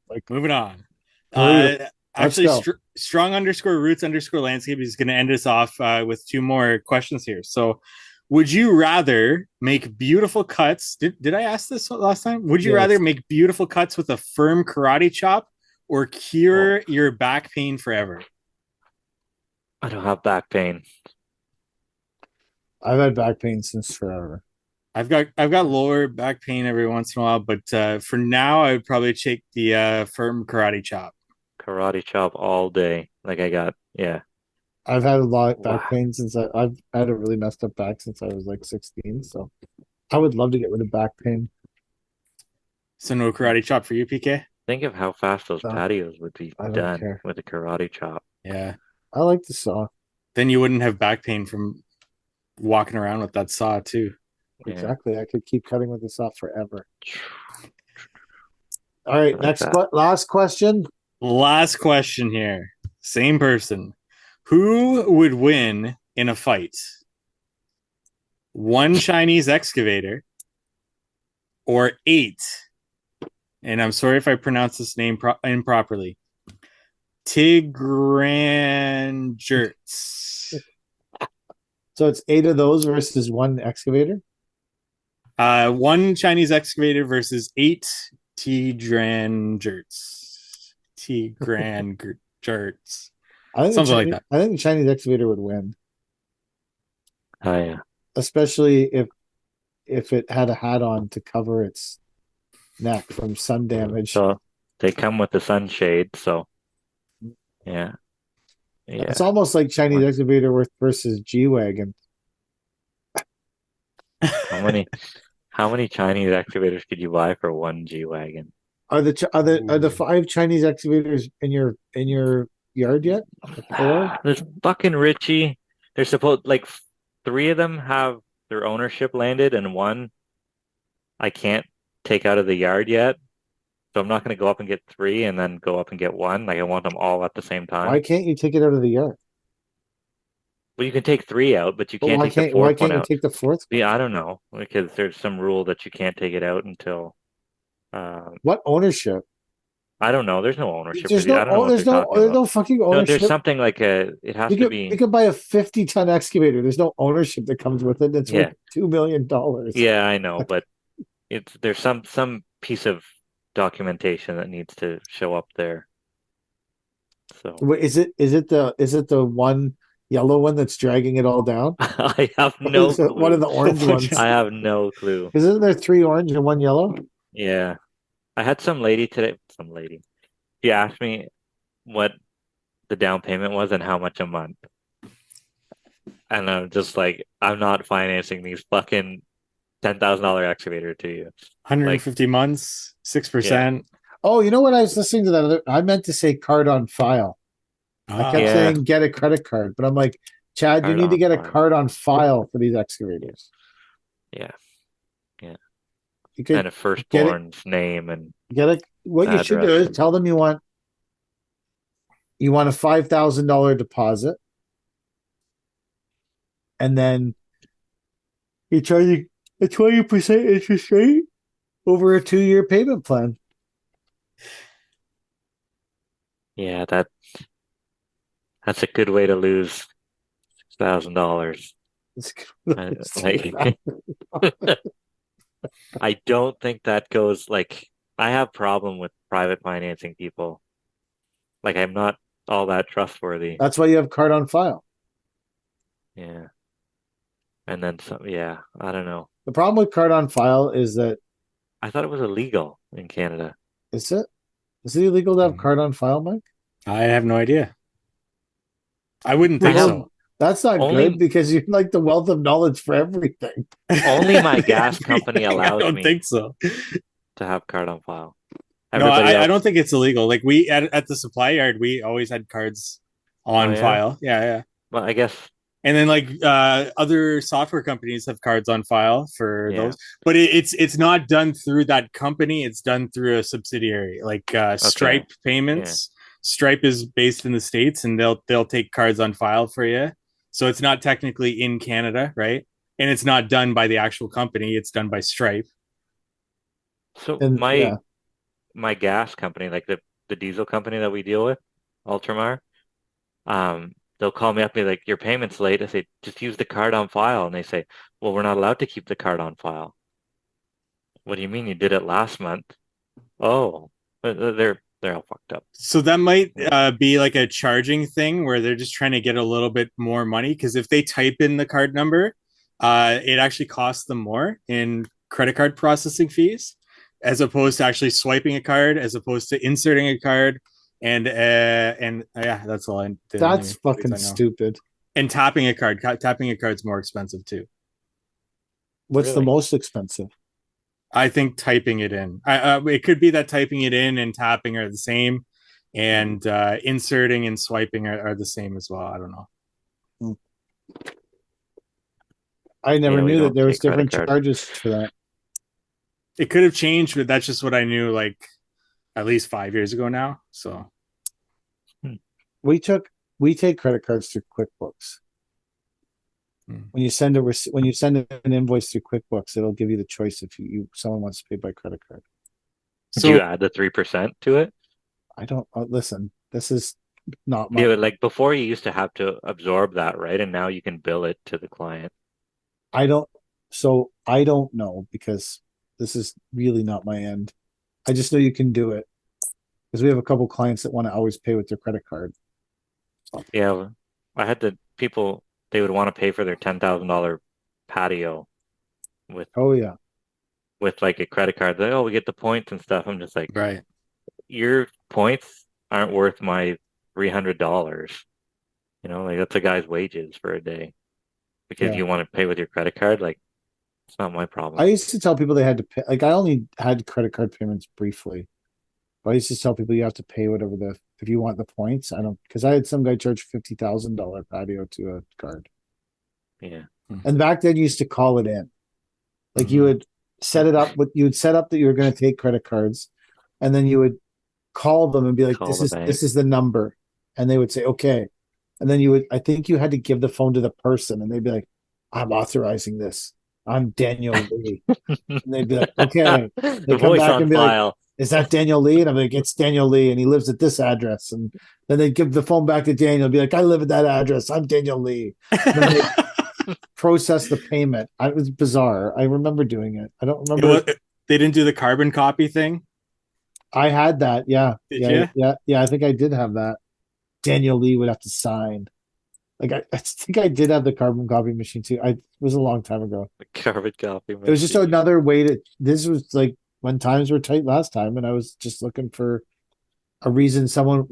Like Moving on. brutal. Let's Actually, go. strong underscore roots underscore landscape is going to end us off with two more questions here. So, would you rather make beautiful cuts? Did I ask this last time? Would you rather Yes. make beautiful cuts with a firm karate chop or cure your back pain forever? I don't have back pain. I've had back pain since forever. I've got lower back pain every once in a while, but for now, I would probably take the firm karate chop. Karate chop all day. Like I got, yeah. I've had a lot of back Wow. pain since I've had a really messed up back since I was like 16. So I would love to get rid of back pain. So no karate chop for you, PK. Think of how fast those So patios would be I don't done care. with a karate chop. Yeah. I like the saw. Then you wouldn't have back pain from walking around with that saw too. Yeah. Exactly. I could keep cutting with the saw forever. All right, I like that. last question. Last question here. Same person. Who would win in a fight? One Chinese excavator or eight? And I'm sorry if I pronounce this name improperly. Tigranjerts. So it's 8 of those versus one excavator. One Chinese excavator versus eight Tigranjerts. Tigranjerts. Something like that. I think the Chinese excavator would win, Oh yeah. especially if it had a hat on to cover its neck from sun damage. So they come with the sunshade, so yeah. Yeah. It's almost like Chinese excavator versus G-Wagon. How many Chinese excavators could you buy for one G-Wagon? Are the 5 Chinese excavators in your yard yet? 4? There's fucking Richie. They're supposed like 3 of them have their ownership landed, and one I can't take out of the yard yet. So I'm not going to go up and get 3 and then go up and get one. Like I want them all at the same time. Why can't you take it out of the yard? Well, you can take 3 out, but you But can't why take the can't 4th one you out. take the 4th? Yeah, I don't know because there's some rule that you can't take it out until. What ownership? I don't know. There's no ownership. There's I don't know what they're talking there's about. no fucking No, there's ownership. something like it has to be. You could buy a 50-ton excavator. There's no ownership that comes with it. It's worth $2 million. Yeah, I know, but there's some piece of documentation that needs to show up there. So Wait, is it the one yellow one that's dragging it all down? I have Or no is it one of clue. the orange ones? I have no clue. Isn't there 3 orange and 1 yellow? Yeah. I had some lady today, some lady. She asked me what the down payment was and how much a month. And I'm just like, I'm not financing these fucking $10,000 excavator to you. 150 months, 6%. Oh, you know what? I was listening to that. I meant to say card on file. I kept Yeah. saying get a credit card, but I'm like, Chad, you Card need to on get a file. card on file for these excavators. Yeah. You could And a firstborn's name and get it. What you should do is address. tell them you want You want a $5,000 deposit, and then you're charging a 20% interest rate over a 2-year payment plan. Yeah, that's a good way to lose $6,000. It's Like, I don't think that goes like I have problem with private financing people. Like I'm not all that trustworthy. That's why you have card on file. Yeah. And then some, yeah, I don't know. The problem with card on file is that I thought it was illegal in Canada. is it is it illegal to have card on file, Mike? I have no idea. I wouldn't I think have so. That's not good only because you're like the wealth of knowledge for everything. only my gas company I allows don't me think so. to have card on file. No, Everybody I else, don't think it's illegal. Like we at the supply yard, we always had cards oh on yeah. file. Yeah, yeah. Well, I guess And then like other software companies have cards on file for yeah. those, but it's not done through that company. It's done through a subsidiary, like Okay. Stripe Yeah. Payments. Stripe is based in the States, and they'll take cards on file for you. So it's not technically in Canada, right? And it's not done by the actual company. It's done by Stripe. So And my yeah, my gas company, like the diesel company that we deal with, Ultramar, they'll call me up and be like, your payment's late. I say, just use the card on file. And they say, well, we're not allowed to keep the card on file. What do you mean you did it last month? Oh, they're all fucked up. So that might Yeah. be like a charging thing where they're just trying to get a little bit more money because if they type in the card number, it actually costs them more in credit card processing fees as opposed to actually swiping a card, as opposed to inserting a card, and yeah, that's all. The that's only things fucking I know. stupid. And tapping a card, tapping a card's more expensive too. What's the Really? most expensive? I think typing it in. It could be that typing it in and tapping are the same, and inserting and swiping are the same as well. I don't know. Hmm. I never Yeah, we knew that don't there was take credit different card. charges for that. It could have changed, but that's just what I knew. Like at least 5 years ago now. So Hmm. We take credit cards through QuickBooks. When you send an invoice through QuickBooks, it'll give you the choice if someone wants to pay by credit card. Do you so add the 3% to it? I don't listen. This is not Yeah, my. like before you used to have to absorb that, right? And now you can bill it to the client. I don't. So I don't know because this is really not my end. I just know you can do it because we have a couple clients that want to always pay with their credit card. Yeah, I had the people, they would want to pay for their $10,000 patio with Oh yeah, like a credit card. They're like, oh, we get the points and stuff. I'm just like, right. your points aren't worth my $300. You know, like that's a guy's wages for a day because yeah. you want to pay with your credit card. Like, it's not my I problem. used to tell people they had to pay. Like I only had credit card payments briefly. But I used to tell people you have to pay whatever if you want the points. I don't because I had some guy charge $50,000 patio to a card. Yeah. And back then you used to call it in. Like you Mhm. would set it up you would set up that you were going to take credit cards, and then you would call them and be like, Call this the is bank. this is the number. And they would say, okay. And then I think you had to give the phone to the person and they'd be like, I'm authorizing this. I'm Daniel Lee. And they'd be like, okay. They The come voice back on and be like, file. is that Daniel Lee? And I'm like, it's Daniel Lee, and he lives at this address. And then they give the phone back to Daniel, be like, I live at that address. I'm Daniel Lee. And then they process the payment. It was bizarre. I remember doing it. I don't It remember. was, they didn't do the carbon copy thing. I had that. Yeah, Did yeah, you? yeah, yeah. I think I did have that. Daniel Lee would have to sign. Like I think I did have the carbon copy machine too. It was a long time ago. The carbon copy It was just machine. another way to. This was like when times were tight last time, and I was just looking for a reason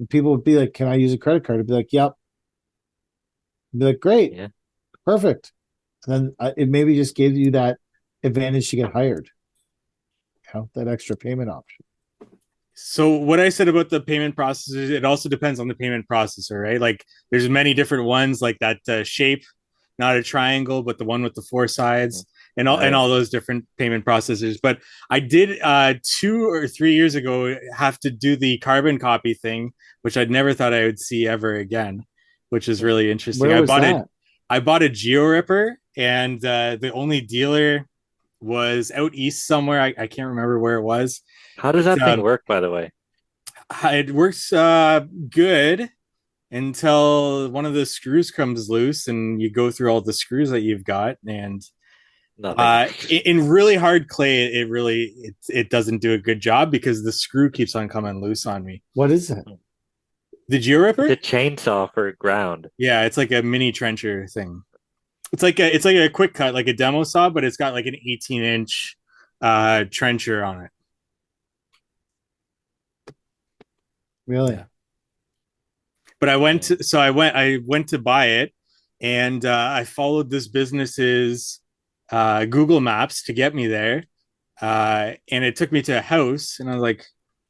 people would be like, can I use a credit card? I'd be like, yep. I'd be like, great, Yeah. perfect. And then it maybe just gave you that advantage to get hired. That extra payment option. So what I said about the payment processors, it also depends on the payment processor, right? Like there's many different ones, like that shape, not a triangle, but the one with the four Mhm. sides. and all those different payment processors. But I did 2 or 3 years ago have to do the carbon copy thing, which I'd never thought I would see ever again, which is really interesting. Where was that? I bought a GeoRipper, and the only dealer was out east somewhere. I can't remember where it was, How does but that thing work, by the way? it works good until one of the screws comes loose and you go through all the screws that you've got. And Nothing. in really hard clay, it doesn't do a good job because the screw keeps on coming loose on me. What is it? The GeoRipper? It's a chainsaw for ground. Yeah, it's like a mini trencher thing. It's like a quick cut, like a demo saw, but it's got like an 18-inch trencher on it. Really? Yeah. But I went to buy it, and I followed this business's Google Maps to get me there, and it took me to a house, and I was like,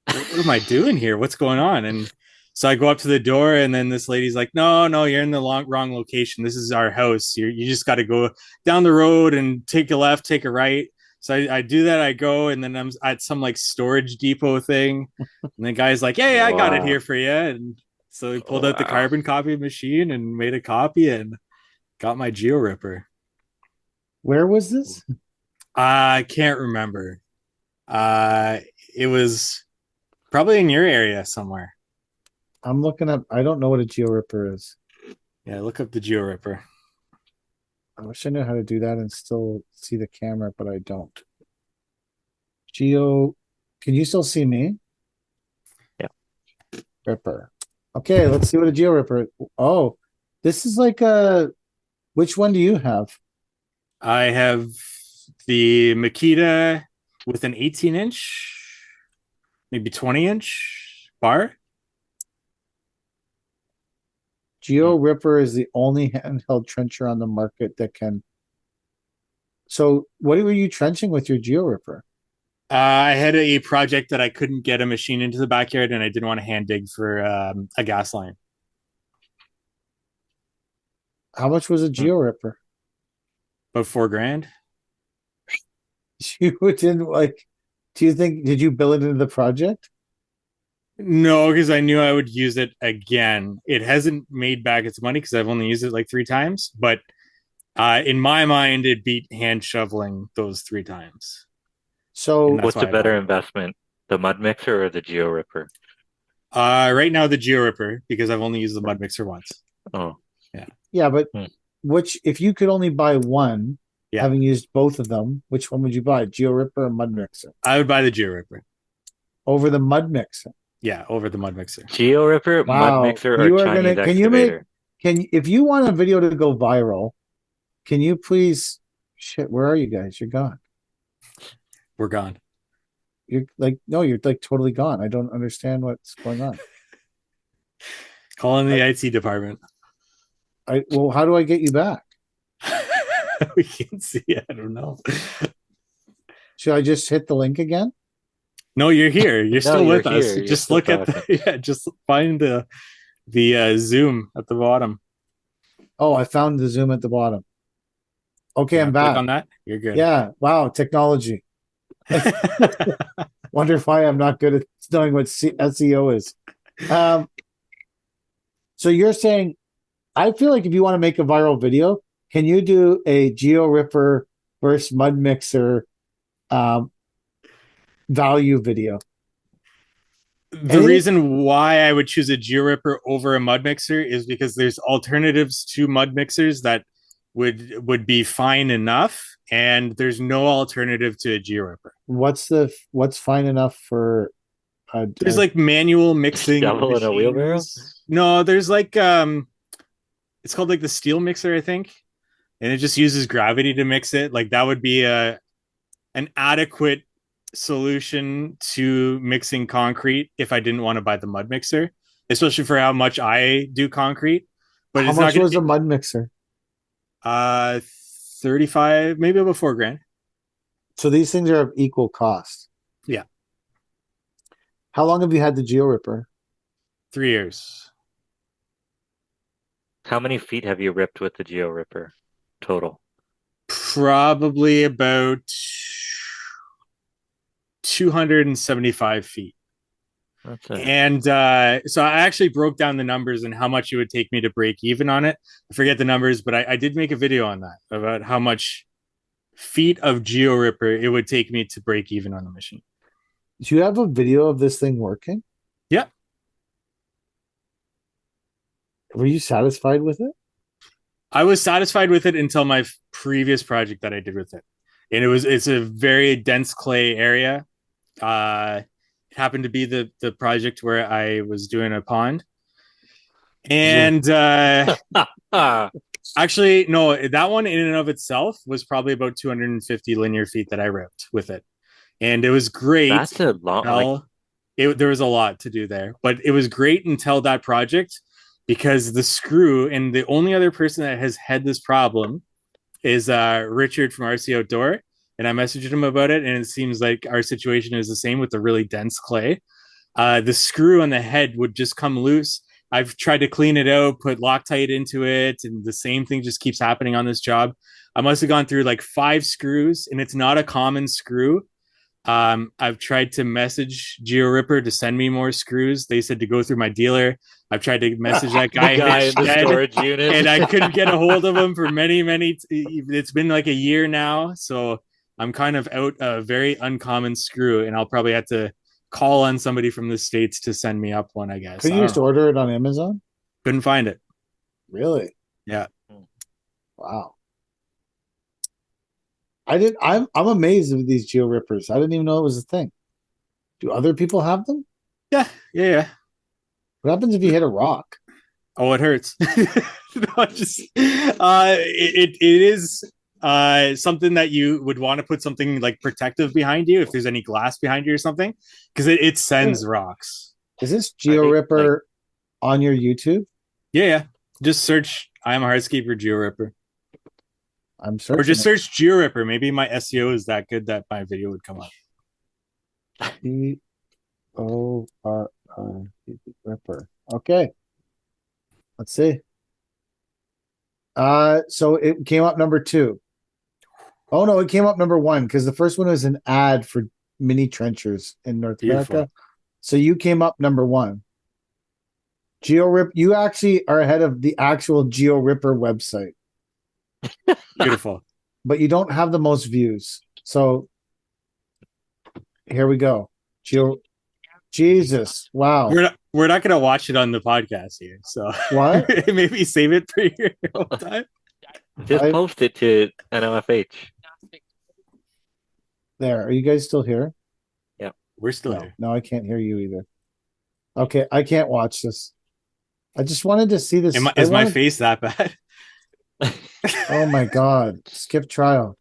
"What am I doing here? What's going on?" And so I go up to the door, and then this lady's like, "No, no, you're in the wrong location. This is our house. You just got to go down the road and take a left, take a right." So I do that. I go, and then I'm at some like storage depot thing, and the guy's like, "Yeah, yeah, I got it Wow. here for you." And so he pulled out the Wow. carbon copy machine and made a copy and got my GeoRipper. Where was this? I can't remember. Uh, it was probably in your area somewhere. I'm looking up. I don't know what a GeoRipper is. Yeah, look up the GeoRipper. I wish I knew how to do that and still see the camera, but I don't. Geo, can you still see me? Yeah. Ripper. Okay, let's see what a GeoRipper. Oh, this is like a. Which one do you have? I have the Makita with an 18-inch, maybe 20-inch bar. GeoRipper is the only handheld trencher on the market that can. So, what were you trenching with your GeoRipper? I had a project that I couldn't get a machine into the backyard, and I didn't want to hand dig for a gas line. How much was a GeoRipper? About $4,000. You didn't like. Do you think? Did you bill it into the project? No, because I knew I would use it again. It hasn't made back its money because I've only used it like 3 times. But in my mind, it beat hand shoveling those 3 times. And So, that's What's a why I bought better it. investment, the mud mixer or the GeoRipper? Right now, the GeoRipper, because I've only used the mud mixer once. Oh, yeah, but Hmm. which, if you could only buy one, Yeah. having used both of them, which one would you buy? GeoRipper or Mud Mixer? I would buy the GeoRipper. Over the Mud Mixer. Yeah, over the mud mixer. GeoRipper, mud Wow. mixer, or You are Chinese gonna, can you make, excavator? if you want a video to go viral, can you please, shit, where are you guys? You're gone. We're gone. You're like, no, you're like totally gone. I don't understand what's going on. Call in the IT department. Well, how do I get you back? We can't see. I don't know. Should I just hit the link again? No, you're here. You're No, still you're with us. here. You're Just still look at the yeah. Just find the Zoom at the bottom. Oh, I found the Zoom at the bottom. Okay, Yeah, I'm click back. on that. You're good. Yeah. Wow. Technology. Wonder why I'm not good at knowing what SEO is. So you're saying, I feel like if you want to make a viral video, can you do a GeoRipper versus Mud Mixer value video? The reason why I would choose a GeoRipper over a mud mixer is because there's alternatives to mud mixers that would be fine enough, and there's no alternative to a GeoRipper. What's fine enough for there's like manual mixing shovel in a wheelbarrow? No, there's like it's called like the steel mixer, I think, and it just uses gravity to mix it. Like that would be an adequate solution to mixing concrete if I didn't want to buy the mud mixer, especially for how much I do concrete. But how it's much not was a mud mixer? 35, maybe about $4,000. So these things are of equal cost. Yeah. How long have you had the GeoRipper? 3 years. How many feet have you ripped with the GeoRipper total? Probably about 275 feet. That's it. And so I actually broke down the numbers and how much it would take me to break even on it. I forget the numbers, but I did make a video on that about how much feet of GeoRipper it would take me to break even on the machine. Do you have a video of this thing working? Yeah. Were you satisfied with it? I was satisfied with it until my previous project that I did with it. And it's a very dense clay area. It happened to be the project where I was doing a pond. And actually, no, that one in and of itself was probably about 250 linear feet that I ripped with it. And it was great. That's a lot. There was a lot to do there, but it was great until that project because the screw, and the only other person that has had this problem is Richard from RC Outdoor. And I messaged him about it, and it seems like our situation is the same with the really dense clay. The screw on the head would just come loose. I've tried to clean it out, put Loctite into it, and the same thing just keeps happening on this job. I must have gone through like 5 screws, and it's not a common screw. I've tried to message GeoRipper to send me more screws. They said to go through my dealer. I've tried to message that guy, in the storage unit, and I couldn't get a hold of him for many. It's been like a year now, so I'm kind of out a very uncommon screw, and I'll probably have to call on somebody from the States to send me up one, I guess. Could you just order it on Amazon? Couldn't find it. Really? Yeah. Wow. I'm amazed with these GeoRippers. I didn't even know it was a thing. Do other people have them? Yeah. What happens if you hit a rock? Oh, it hurts. It is something that you would want to put something like protective behind you if there's any glass behind you or something, because it sends rocks. Is this GeoRipper on your YouTube? Yeah. Just search "I'm a Hardscaper GeoRipper." I'm searching. Or just search GeoRipper. Maybe my SEO is that good that my video would come up. GeoRipper. Okay. Let's see. So it came up number 2. Oh no, it came up number 1 because the first one was an ad for mini trenchers in North America. So you came up number 1. GeoRipper. You actually are ahead of the actual GeoRipper website. Beautiful. But you don't have the most views. So here we go. Jesus. Wow. We're not gonna watch it on the podcast here. So what? Maybe save it for your own time. Just post it to NOFH. There. Are you guys still here? Yeah. We're still here. No, I can't hear you either. Okay, I can't watch this. I just wanted to see this. Is my face that bad? Oh my god. Skip trial.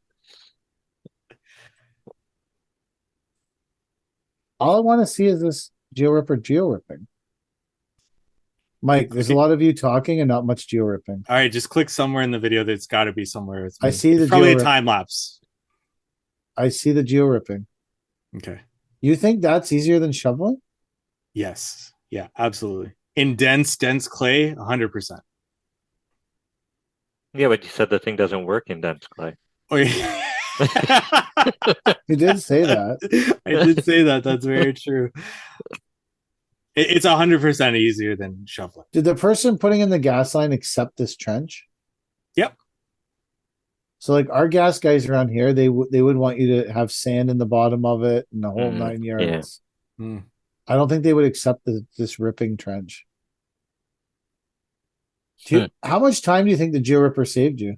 All I want to see is this GeoRipper georipping. Mike, there's a lot of you talking and not much georipping. All right, just click somewhere in the video that's got to be somewhere. I see the probably a time lapse. I see the georipping. Okay. You think that's easier than shoveling? Yes. Yeah, absolutely. In dense clay, 100%. Yeah, but you said the thing doesn't work in dense clay. Oh, yeah. You did say that. I did say that. That's very true. It's 100% easier than shoveling. Did the person putting in the gas line accept this trench? Yep. So like our gas guys around here, they would want you to have sand in the bottom of it and the whole 9 yards. Yeah. I don't think they would accept this ripping trench. How much time do you think the GeoRipper saved you?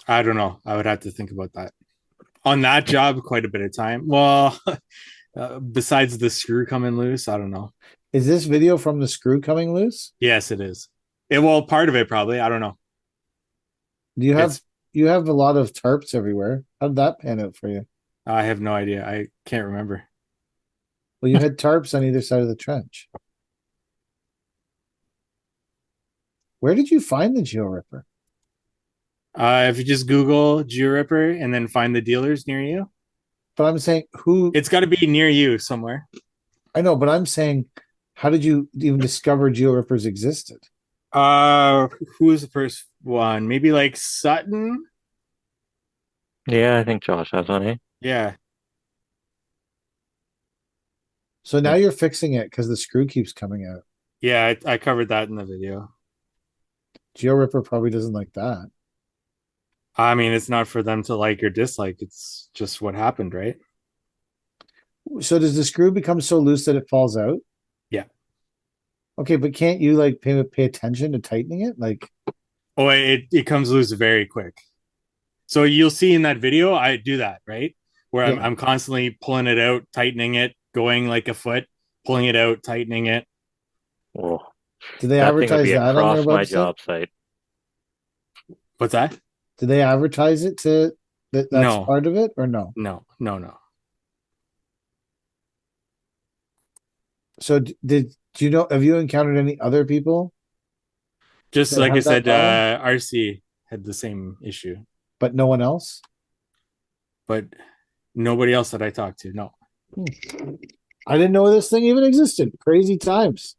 I don't know. I would have to think about that. On that job, quite a bit of time. Well, besides the screw coming loose, I don't know. Is this video from the screw coming loose? Yes, it is. Well, part of it probably. I don't know. Do you have a lot of tarps everywhere? How did that pan out for you? I have no idea. I can't remember. Well, you had tarps on either side of the trench. Where did you find the GeoRipper? If you just Google GeoRipper and then find the dealers near you. But I'm saying who? It's got to be near you somewhere. I know, but I'm saying, how did you even discover GeoRippers existed? Who is the one. Maybe like Sutton. Yeah, I think Josh has one, eh? Yeah. So now you're fixing it because the screw keeps coming out. Yeah, I covered that in the video. Geo Ripper probably doesn't like that. I mean, it's not for them to like or dislike. It's just what happened, right? So does the screw become so loose that it falls out? Yeah. Okay, but can't you like pay attention to tightening it? Like, Oh, it comes loose very quick. So you'll see in that video, I do that, right? Where yeah. I'm constantly pulling it out, tightening it, going like a foot, pulling it out, tightening it. Oh, Do they that thing would advertise be that on their across my website? job site. What's that? Do they advertise it to that's No, part of it or no? no. So do you know? Have you encountered any other people Just that like I have that said, problem, RC had the same issue, but no one else? but nobody else that I talked to. No. I didn't know this thing even existed. Crazy times.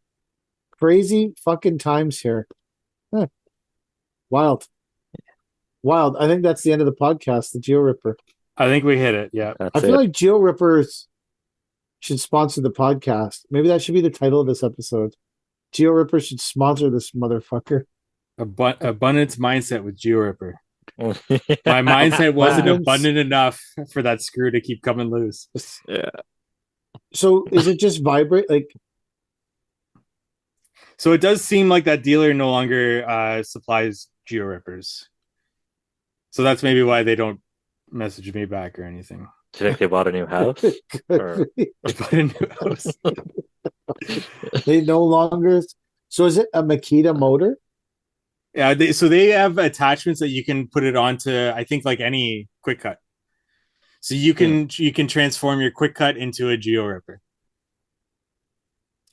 Crazy fucking times here. Huh. Wild. Wild. I think that's the end of the podcast, the Geo Ripper. I think we hit it. Yeah. I That's feel it. like Geo Rippers should sponsor the podcast. Maybe that should be the title of this episode. Geo Ripper should sponsor this motherfucker. Abundance mindset with Geo Ripper. My mindset wasn't Abundance. abundant enough for that screw to keep coming loose. Yeah. So is it just vibrate? Like, So it does seem like that dealer no longer supplies Geo Rippers. So that's maybe why they don't message me back or anything. Do you think they bought a new house? Or- They put a new house. they no longer. So is it a Makita motor? Yeah, so they have attachments that you can put it onto. I think like any quick cut. So you can transform your quick cut into a Geo Ripper,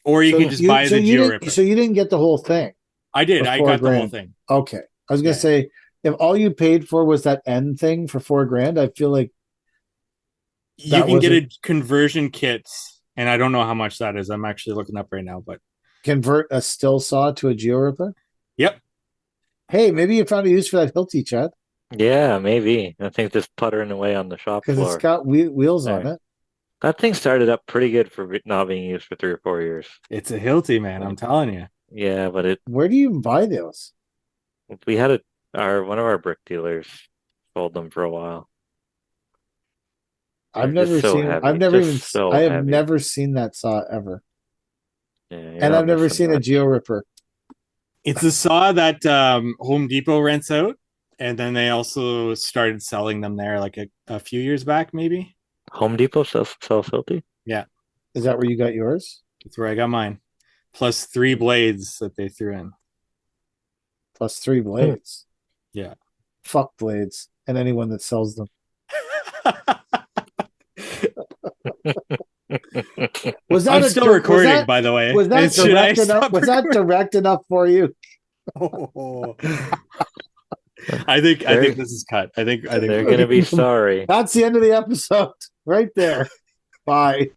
or you So can just buy the Geo Ripper. So you didn't get the whole thing. I did. For I $4 got the whole grand. thing. Okay. I was gonna Yeah. say if all you paid for was that end thing for $4 grand, I feel like You that can get a wasn't- conversion kit, and I don't know how much that is. I'm actually looking up right now, but convert a still saw to a Geo Ripper. yep. Hey, maybe you found a use for that Hilti, Chad, Yeah, maybe. I think just puttering away on the shop because floor. it's got wheels on There. it. That thing started up pretty good for not being used for 3 or 4 years. It's a Hilti, man. I'm telling you. Yeah, but Where do you even buy those? we had one of our brick dealers sold them for a while. I've They're just never so seen. heavy, I've never just even. so I have heavy. never seen that saw ever, Yeah, you're and not I've never missing seen a much. Geo Ripper. It's a saw that Home Depot rents out, and then they also started selling them there like a few years back, maybe. Home Depot sells Hilti? Yeah, Is that where you got yours? that's where I got mine. Plus 3 blades that they threw in. Plus 3 blades. Yeah. Fuck blades and anyone that sells them. Was that I'm still recording, by the way. Was that Should I direct enough? stop Was that recording? direct enough for you? Oh. I think this is cut. I think They're gonna be sorry. That's the end of the episode. Right there. Bye.